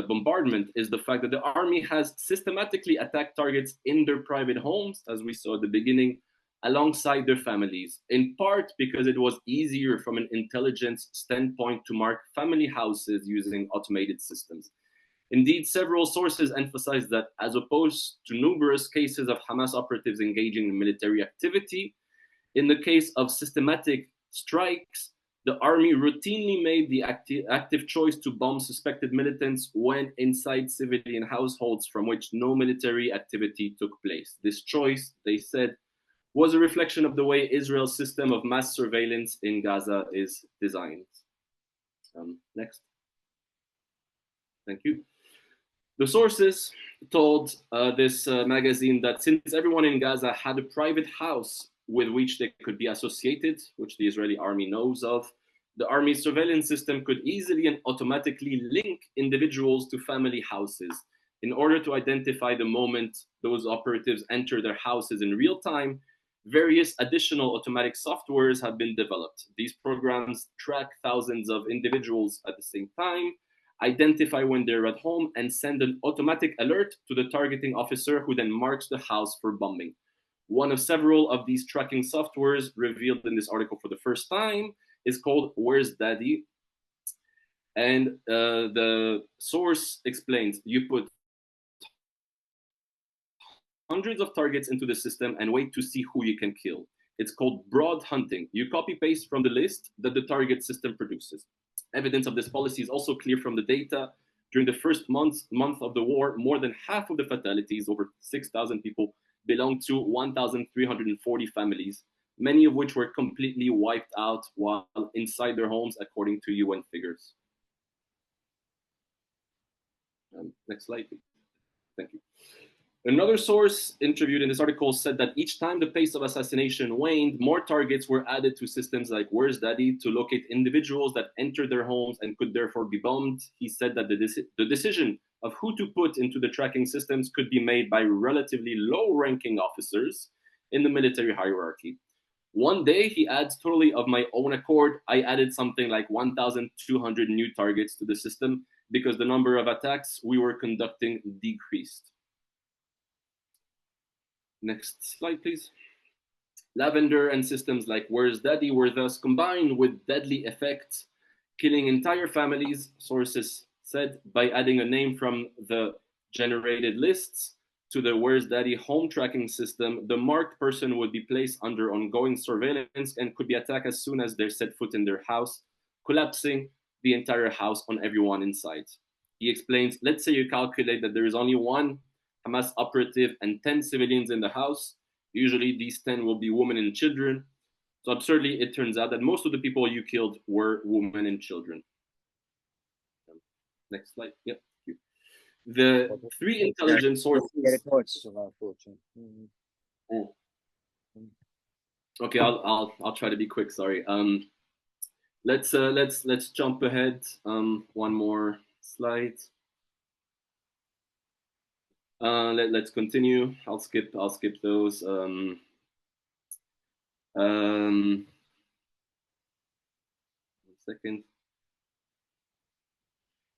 bombardment is the fact that the army has systematically attacked targets in their private homes, as we saw at the beginning, alongside their families, in part because it was easier from an intelligence standpoint to mark family houses using automated systems. Indeed, several sources emphasize that as opposed to numerous cases of Hamas operatives engaging in military activity, in the case of systematic strikes, the army routinely made the active choice to bomb suspected militants when inside civilian households from which no military activity took place. This choice, they said, was a reflection of the way Israel's system of mass surveillance in Gaza is designed. Next. Thank you. The sources told this magazine that since everyone in Gaza had a private house with which they could be associated, which the Israeli army knows of, the army's surveillance system could easily and automatically link individuals to family houses. In order to identify the moment those operatives enter their houses in real time, various additional automatic softwares have been developed. These programs track thousands of individuals at the same time, identify when they're at home, and send an automatic alert to the targeting officer who then marks the house for bombing. One of several of these tracking softwares revealed in this article for the first time is called Where's Daddy? And the source explains, you put hundreds of targets into the system and wait to see who you can kill. It's called broad hunting. You copy paste from the list that the target system produces. Evidence of this policy is also clear from the data. During the first month of the war, more than half of the fatalities, over 6,000 people, belonged to 1,340 families, many of which were completely wiped out while inside their homes, according to UN figures. Next slide, please. Thank you. Another source interviewed in this article said that each time the pace of assassination waned, more targets were added to systems like Where's Daddy to locate individuals that entered their homes and could therefore be bombed. He said that the decision of who to put into the tracking systems could be made by relatively low-ranking officers in the military hierarchy. One day, he adds, totally of my own accord, I added something like 1,200 new targets to the system because the number of attacks we were conducting decreased. Next slide, please. Lavender and systems like Where's Daddy were thus combined with deadly effects, killing entire families, sources said, by adding a name from the generated lists to the Where's Daddy home tracking system. The marked person would be placed under ongoing surveillance and could be attacked as soon as they set foot in their house, collapsing the entire house on everyone inside. He explains, let's say you calculate that there is only one Hamas operative and 10 civilians in the house. Usually these 10 will be women and children. So absurdly, it turns out that most of the people you killed were women and children. Next slide. Yep. The three intelligence sources. Okay, I'll try to be quick. Sorry. Let's jump ahead. One more slide. Let's continue. I'll skip those. One second.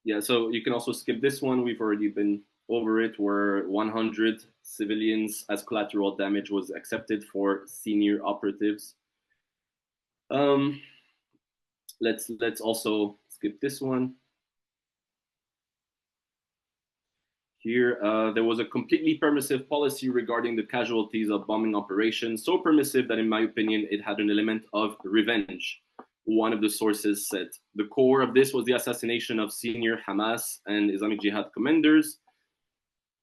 Yeah, so you can also skip this one. We've already been over it, where 100 civilians as collateral damage was accepted for senior operatives. Let's also skip this one. Here, there was a completely permissive policy regarding the casualties of bombing operations, so permissive that, in my opinion, it had an element of revenge. One of the sources said the core of this was the assassination of senior Hamas and Islamic Jihad commanders,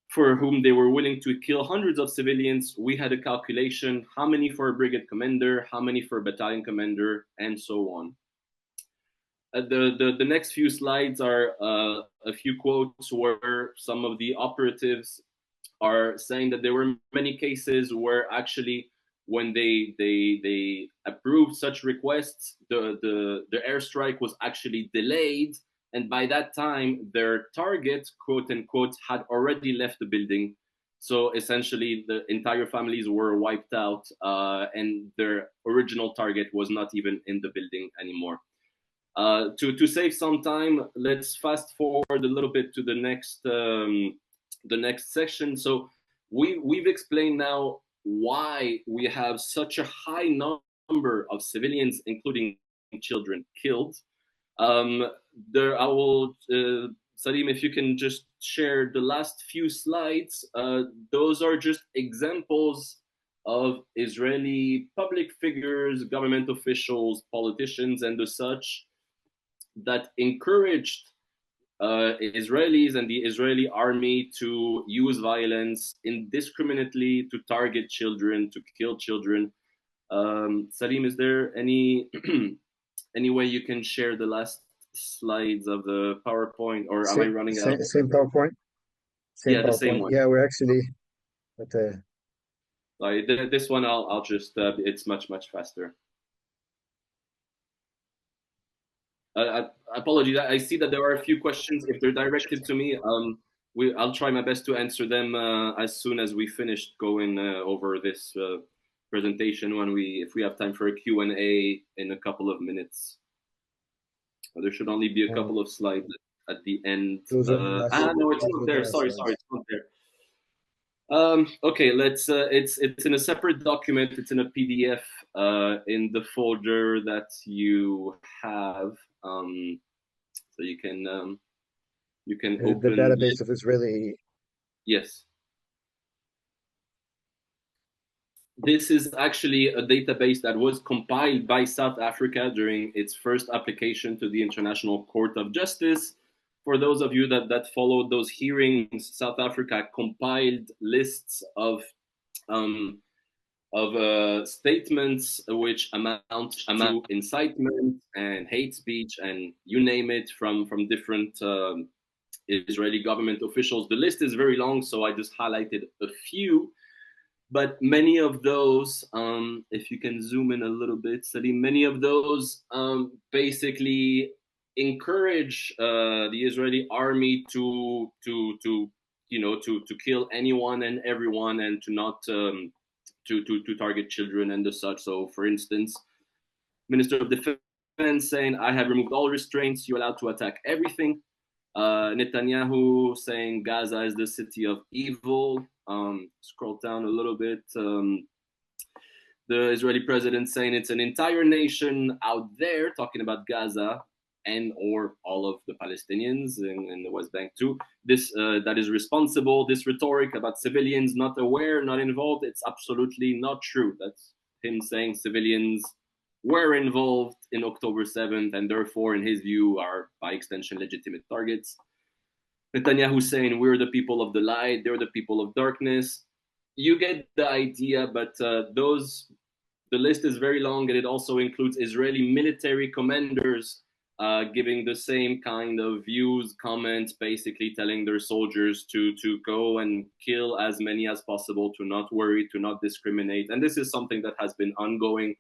for whom they were willing to kill hundreds of civilians. We had a calculation, how many for a brigade commander, how many for a battalion commander, and so on. The next few slides are a few quotes where some of the operatives are saying that there were many cases where actually when they approved such requests, the airstrike was actually delayed, and by that time their target, quote unquote, had already left the building. So essentially the entire families were wiped out, and their original target was not even in the building anymore. To save some time, let's fast forward a little bit to the next section. So we've explained now why we have such a high number of civilians, including children, killed. I will, Salim, if you can just share the last few slides. Those are just examples of Israeli public figures, government officials, politicians, and the such that encouraged Israelis and the Israeli army to use violence indiscriminately to target children, to kill children. Salim, is there any any way you can share the last slides of the PowerPoint, or am I running out? Same PowerPoint? Yeah, PowerPoint. The same one. Yeah, we're actually at Sorry, this one I'll just it's much faster. Apologies. I see that there are a few questions. If they're directed to me, I'll try my best to answer them as soon as we finish going over this presentation. If we have time for a Q&A in a couple of minutes. There should only be a couple of slides at the end. No, it's not there. Sorry, it's not there. Okay, let's. It's in a separate document. It's in a PDF in the folder that you have. So you can open the database of Israeli. Yes. This is actually a database that was compiled by South Africa during its first application to the International Court of Justice. For those of you that followed those hearings, South Africa compiled lists of statements which amount to incitement and hate speech and you name it from different Israeli government officials. The list is very long, so I just highlighted a few. But many of those, if you can zoom in a little bit, Salim, many of those basically encourage the Israeli army to kill anyone and everyone, and to not to target children and the such. So, for instance, Minister of Defense saying, "I have removed all restraints. You're allowed to attack everything." Netanyahu saying Gaza is the city of evil. Scroll down a little bit. The Israeli president saying it's an entire nation out there, talking about Gaza and or all of the Palestinians in the West Bank too. This that is responsible. This rhetoric about civilians not aware, not involved, it's absolutely not true. That's him saying civilians were involved in October 7th and therefore, in his view, are by extension legitimate targets. Netanyahu saying we're the people of the light, they're the people of darkness. You get the idea, but the list is very long, and it also includes Israeli military commanders giving the same kind of views, comments, basically telling their soldiers to go and kill as many as possible, to not worry, to not discriminate. And this is something that has been ongoing.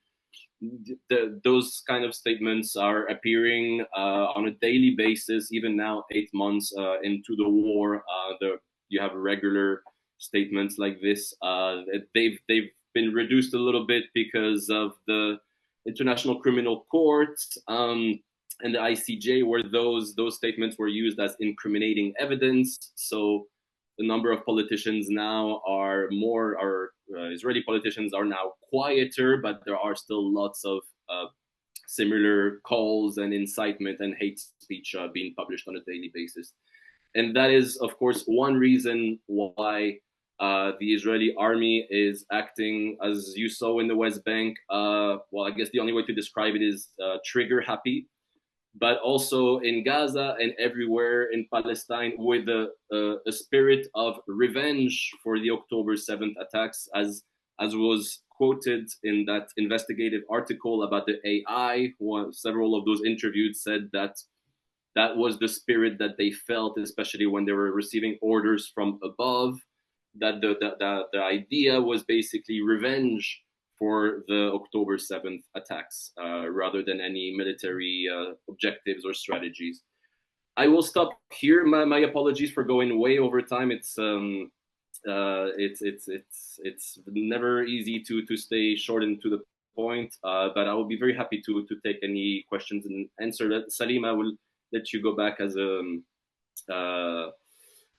Those kind of statements are appearing on a daily basis, even now, 8 months into the war. You have regular statements like this. They've been reduced a little bit because of the International Criminal Court and the ICJ, where those statements were used as incriminating evidence. So the number of politicians now Israeli politicians are now quieter, but there are still lots of similar calls and incitement and hate speech being published on a daily basis. And that is, of course, one reason why the Israeli army is acting, as you saw in the West Bank. Well, I guess the only way to describe it is trigger happy, but also in Gaza and everywhere in Palestine with a spirit of revenge for the October 7th attacks, as was quoted in that investigative article about the AI. Several of those interviewed said that that was the spirit that they felt, especially when they were receiving orders from above, that the idea was basically revenge for the October 7th attacks, rather than any military objectives or strategies. I will stop here. My apologies for going way over time. It's never easy to stay short and to the point, but I will be very happy to take any questions and answer that. Salim, I will let you go back as a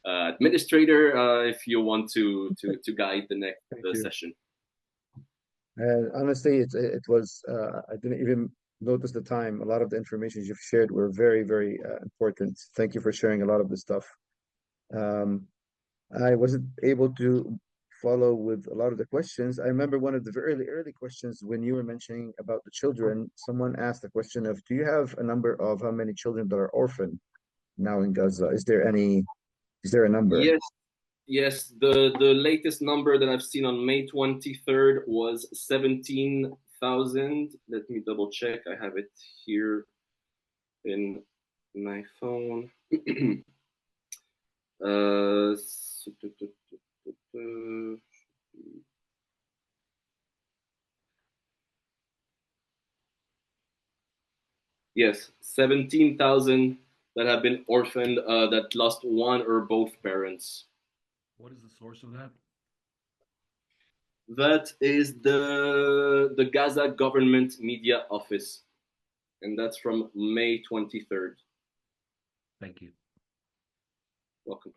administrator if you want to guide the next session. Honestly, it was I didn't even notice the time. A lot of the information you've shared were very, very important. Thank you for sharing a lot of the stuff. I wasn't able to follow with a lot of the questions. I remember one of the very early questions when you were mentioning about the children. Someone asked the question of, do you have a number of how many children that are orphaned now in Gaza? Is there a number? Yes. The latest number that I've seen on May 23rd was 17,000. Let me double check. I have it here in my phone. Yes, 17,000 that have been orphaned, that lost one or both parents. What is the source of that? That is the Gaza Government Media Office, and that's from May 23rd. Thank you. Welcome.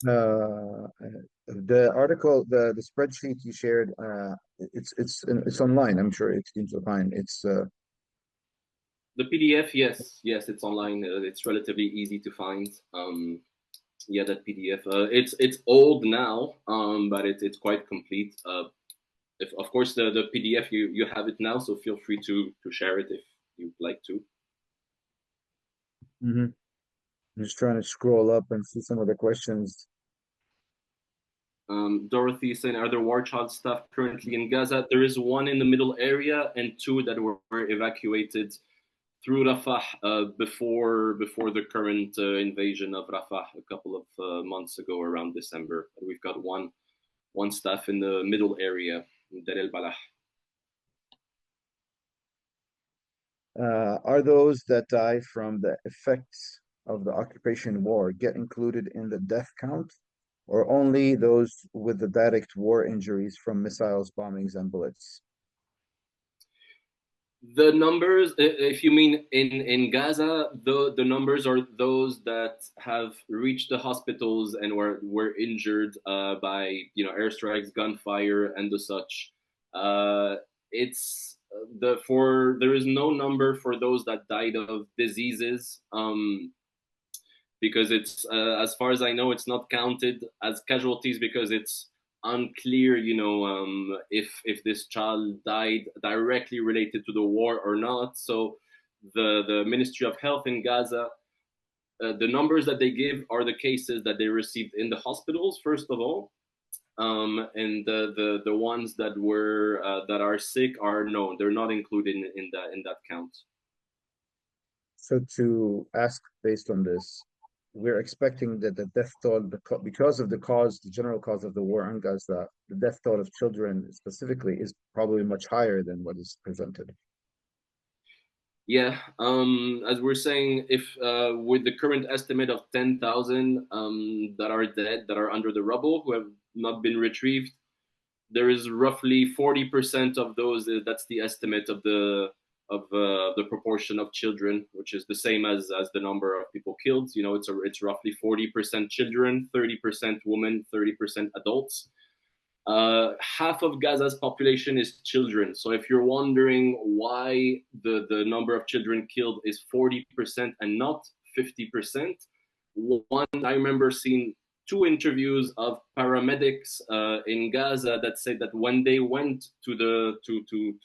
The article, the spreadsheet you shared, it's online. I'm sure it seems fine. It's the PDF. Yes, it's online. It's relatively easy to find. Yeah, that PDF. It's old now, but it's quite complete. If of course the PDF you have it now, so feel free to share it if you'd like to. I'm just trying to scroll up and see some of the questions. Dorothy is saying, are there war child staff currently in Gaza? There is one in the middle area and two that were evacuated through Rafah before the current invasion of Rafah a couple of months ago, around December. We've got one staff in the middle area, in Deir el-Balah. Are those that die from the effects of the occupation war get included in the death count, or only those with the direct war injuries from missiles, bombings, and bullets? The numbers, if you mean in Gaza, the numbers are those that have reached the hospitals and were injured by airstrikes, gunfire, and the such. There is no number for those that died of diseases, because it's as far as I know, it's not counted as casualties because it's unclear, if this child died directly related to the war or not. So the Ministry of Health in Gaza, the numbers that they give are the cases that they received in the hospitals, first of all, and the ones that are sick are known. They're not included in that count. So to ask based on this, we're expecting that the death toll, because of the general cause of the war on Gaza, the death toll of children specifically is probably much higher than what is presented. Yeah, as we're saying, if with the current estimate of 10,000 that are dead, that are under the rubble, who have not been retrieved, there is roughly 40% of those. That's the estimate of the proportion of children, which is the same as the number of people killed. It's roughly 40% children, 30% women, 30% adults. Half of Gaza's population is children. So if you're wondering why the number of children killed is 40% and not 50%. One, I remember seeing 2 interviews of paramedics in Gaza that said that when they went to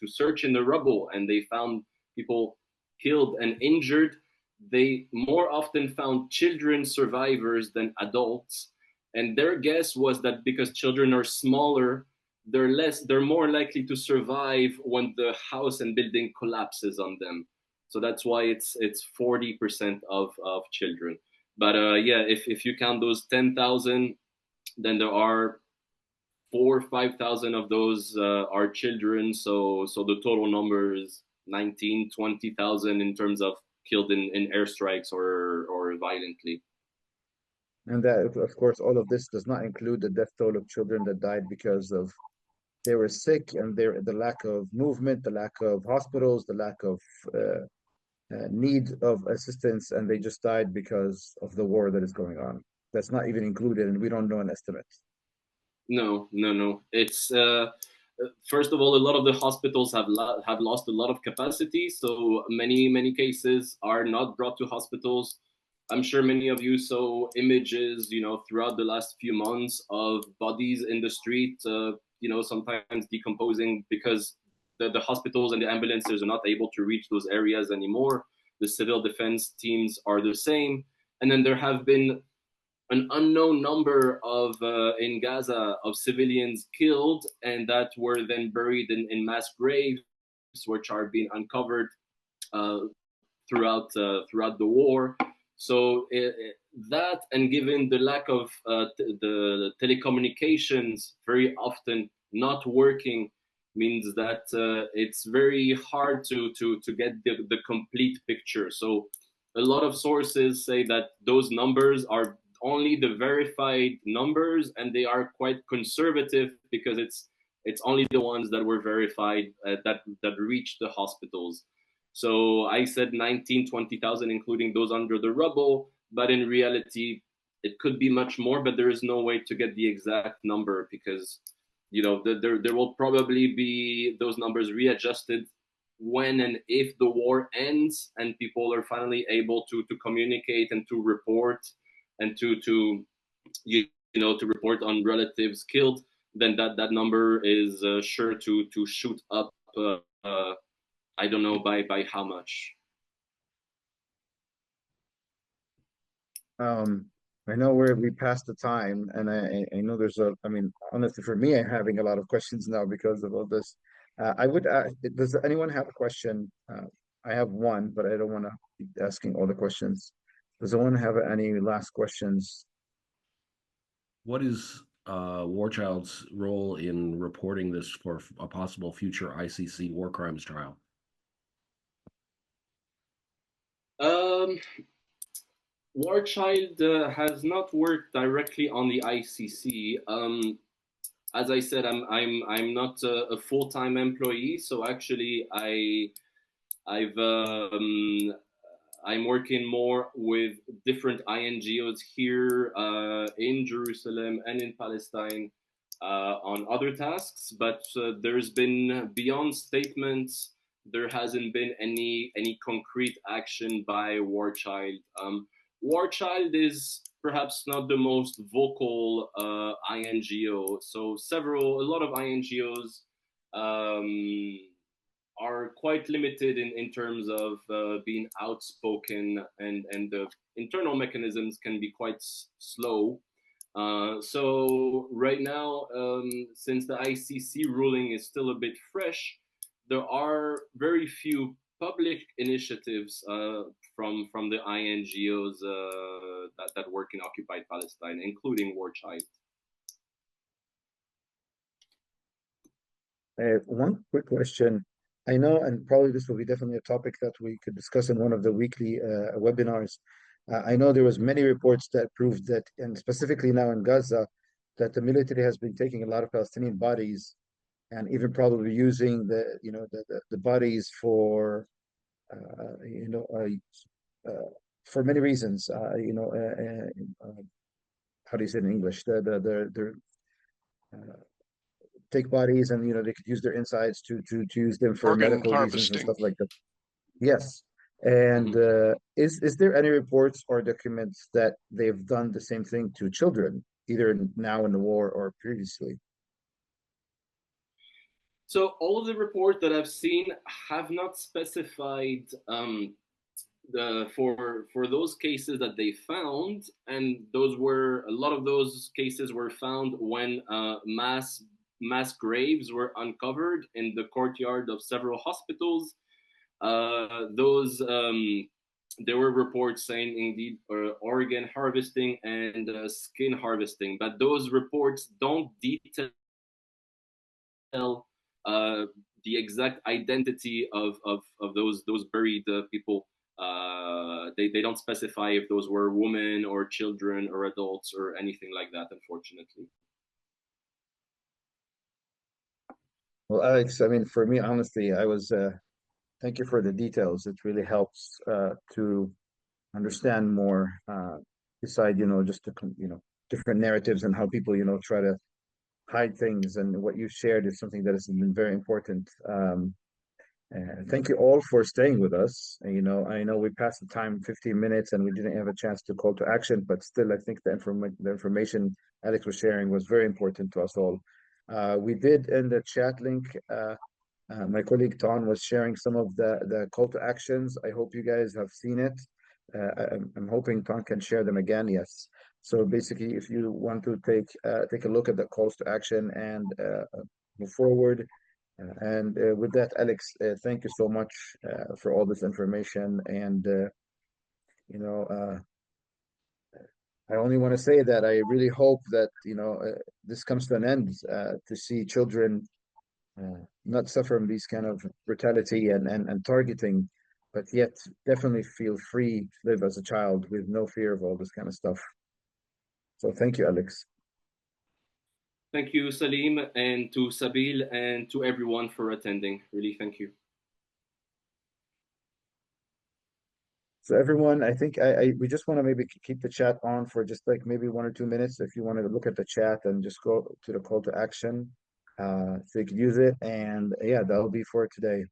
search in the rubble and they found people killed and injured, they more often found children survivors than adults. And their guess was that because children are smaller, they're more likely to survive when the house and building collapses on them. So that's why it's 40% of children. But yeah, if you count those 10,000, then there are 4,000 or 5,000 of those are children. So the total number is 19,000, 20,000 in terms of killed in airstrikes or violently. And that, of course, all of this does not include the death toll of children that died because of they were sick and the lack of movement, the lack of hospitals, the lack of need of assistance, and they just died because of the war that is going on. That's not even included, and we don't know an estimate. No. It's first of all, a lot of the hospitals have lost a lot of capacity, so many cases are not brought to hospitals. I'm sure many of you saw images, throughout the last few months of bodies in the street, sometimes decomposing because the hospitals and the ambulances are not able to reach those areas anymore. The civil defense teams are the same. And then there have been an unknown number of in Gaza of civilians killed and that were then buried in mass graves, which are being uncovered throughout the war. So that, and given the lack of the telecommunications very often not working, means that it's very hard to get the complete picture. So a lot of sources say that those numbers are only the verified numbers, and they are quite conservative because it's only the ones that were verified that reached the hospitals. So I said 19, 20,000, including those under the rubble, but in reality, it could be much more, but there is no way to get the exact number because, there will probably be those numbers readjusted when and if the war ends and people are finally able to communicate and to report and to report on relatives killed, then that number is sure to shoot up. I don't know by how much. I know we passed the time, and I know there's honestly, for me, I'm having a lot of questions now because of all this. I would does anyone have a question? I have one, but I don't want to keep asking all the questions. Does anyone have any last questions? What is War Child's role in reporting this for a possible future ICC war crimes trial? War Child has not worked directly on the ICC. As I said, I'm not a full-time employee, so actually I'm working more with different INGOs here in Jerusalem and in Palestine on other tasks. But there's been, beyond statements, there hasn't been any concrete action by War Child. War Child is perhaps not the most vocal INGO. So a lot of INGOs are quite limited in terms of being outspoken, and the internal mechanisms can be quite slow. So right now, since the ICC ruling is still a bit fresh, there are very few public initiatives from the INGOs that work in occupied Palestine, including War Child. One quick question. I know, and probably this will be definitely a topic that we could discuss in one of the weekly webinars. I know there was many reports that proved that, and specifically now in Gaza, that the military has been taking a lot of Palestinian bodies and even probably using the bodies for for many reasons. How do you say it in English? Take bodies and they could use their insides to use them for Organ medical reasons and harvesting. stuff like that. Yes. And is there any reports or documents that they've done the same thing to children, either now in the war or previously? So all of the reports that I've seen have not specified for those cases that they found, and those were a lot of those cases were found when mass graves were uncovered in the courtyard of several hospitals. Those there were reports saying indeed organ harvesting and skin harvesting, but those reports don't detail the exact identity of those buried people. They don't specify if those were women or children or adults or anything like that, unfortunately. Well, Alex, I mean, for me, honestly, I was thank you for the details. It really helps to understand more beside, just the, different narratives and how people, try to hide things. And what you shared is something that has been very important. Thank you all for staying with us. I know we passed the time 15 minutes and we didn't have a chance to call to action, but still, I think the information Alex was sharing was very important to us all. We did in the chat link, my colleague Ton was sharing some of the call to actions. I hope you guys have seen it. I'm hoping Ton can share them again. Yes. So basically, if you want to take a look at the calls to action and move forward. And with that, Alex, thank you so much for all this information. And I only want to say that I really hope that this comes to an end, to see children not suffer from these kind of brutality and targeting, but yet definitely feel free to live as a child with no fear of all this kind of stuff. So thank you, Alex. Thank you, Salim, and to Sabil, and to everyone for attending. Really, thank you. So everyone, I think we just want to maybe keep the chat on for just like maybe 1 or 2 minutes. If you want to look at the chat and just go to the call to action, so you can use it. And yeah, that'll be for today.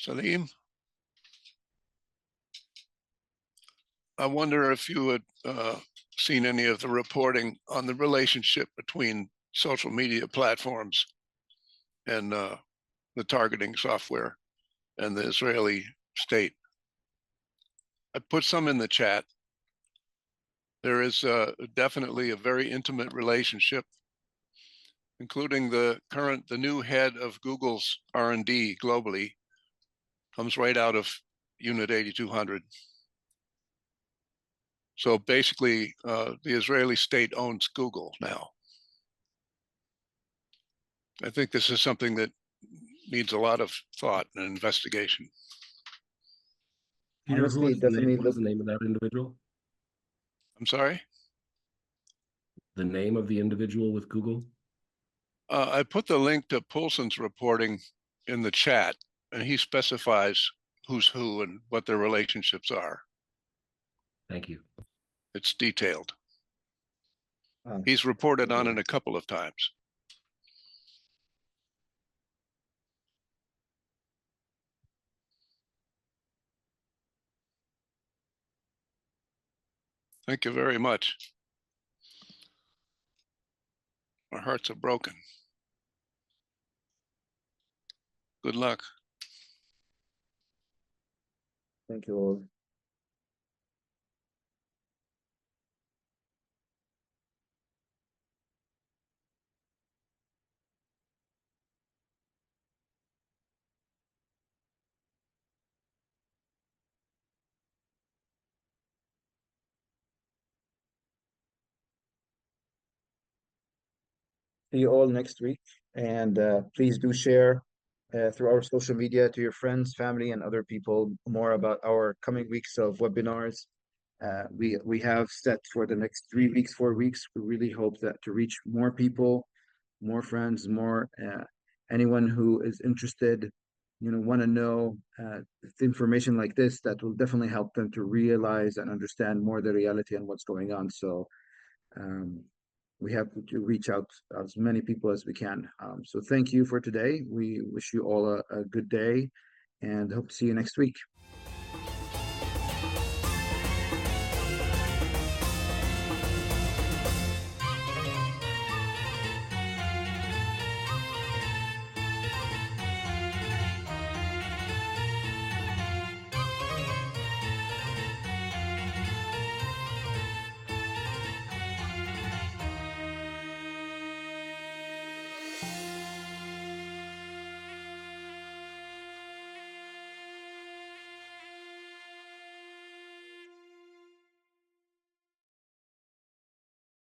Salim, I wonder if you had seen any of the reporting on the relationship between social media platforms and the targeting software and the Israeli state. I put some in the chat. There is definitely a very intimate relationship, including the new head of Google's R&D globally comes right out of Unit 8200. So basically, the Israeli state owns Google now. I think this is something that needs a lot of thought and investigation. Peter, Honestly, definitely what is the name of that individual? I'm sorry? The name of the individual with Google? I put the link to Poulsen's reporting in the chat, and he specifies who's who and what their relationships are. Thank you. It's detailed. He's reported on it a couple of times. Thank you very much. Our hearts are broken. Good luck. thank you all. See you all next week. And please do share through our social media to your friends, family, and other people more about our coming weeks of webinars. We have set for the next 3 weeks, 4 weeks. We really hope that to reach more people, more friends, more anyone who is interested, want to know information like this that will definitely help them to realize and understand more the reality and what's going on. So we have to reach out as many people as we can. So thank you for today. We wish you all a good day and hope to see you next week.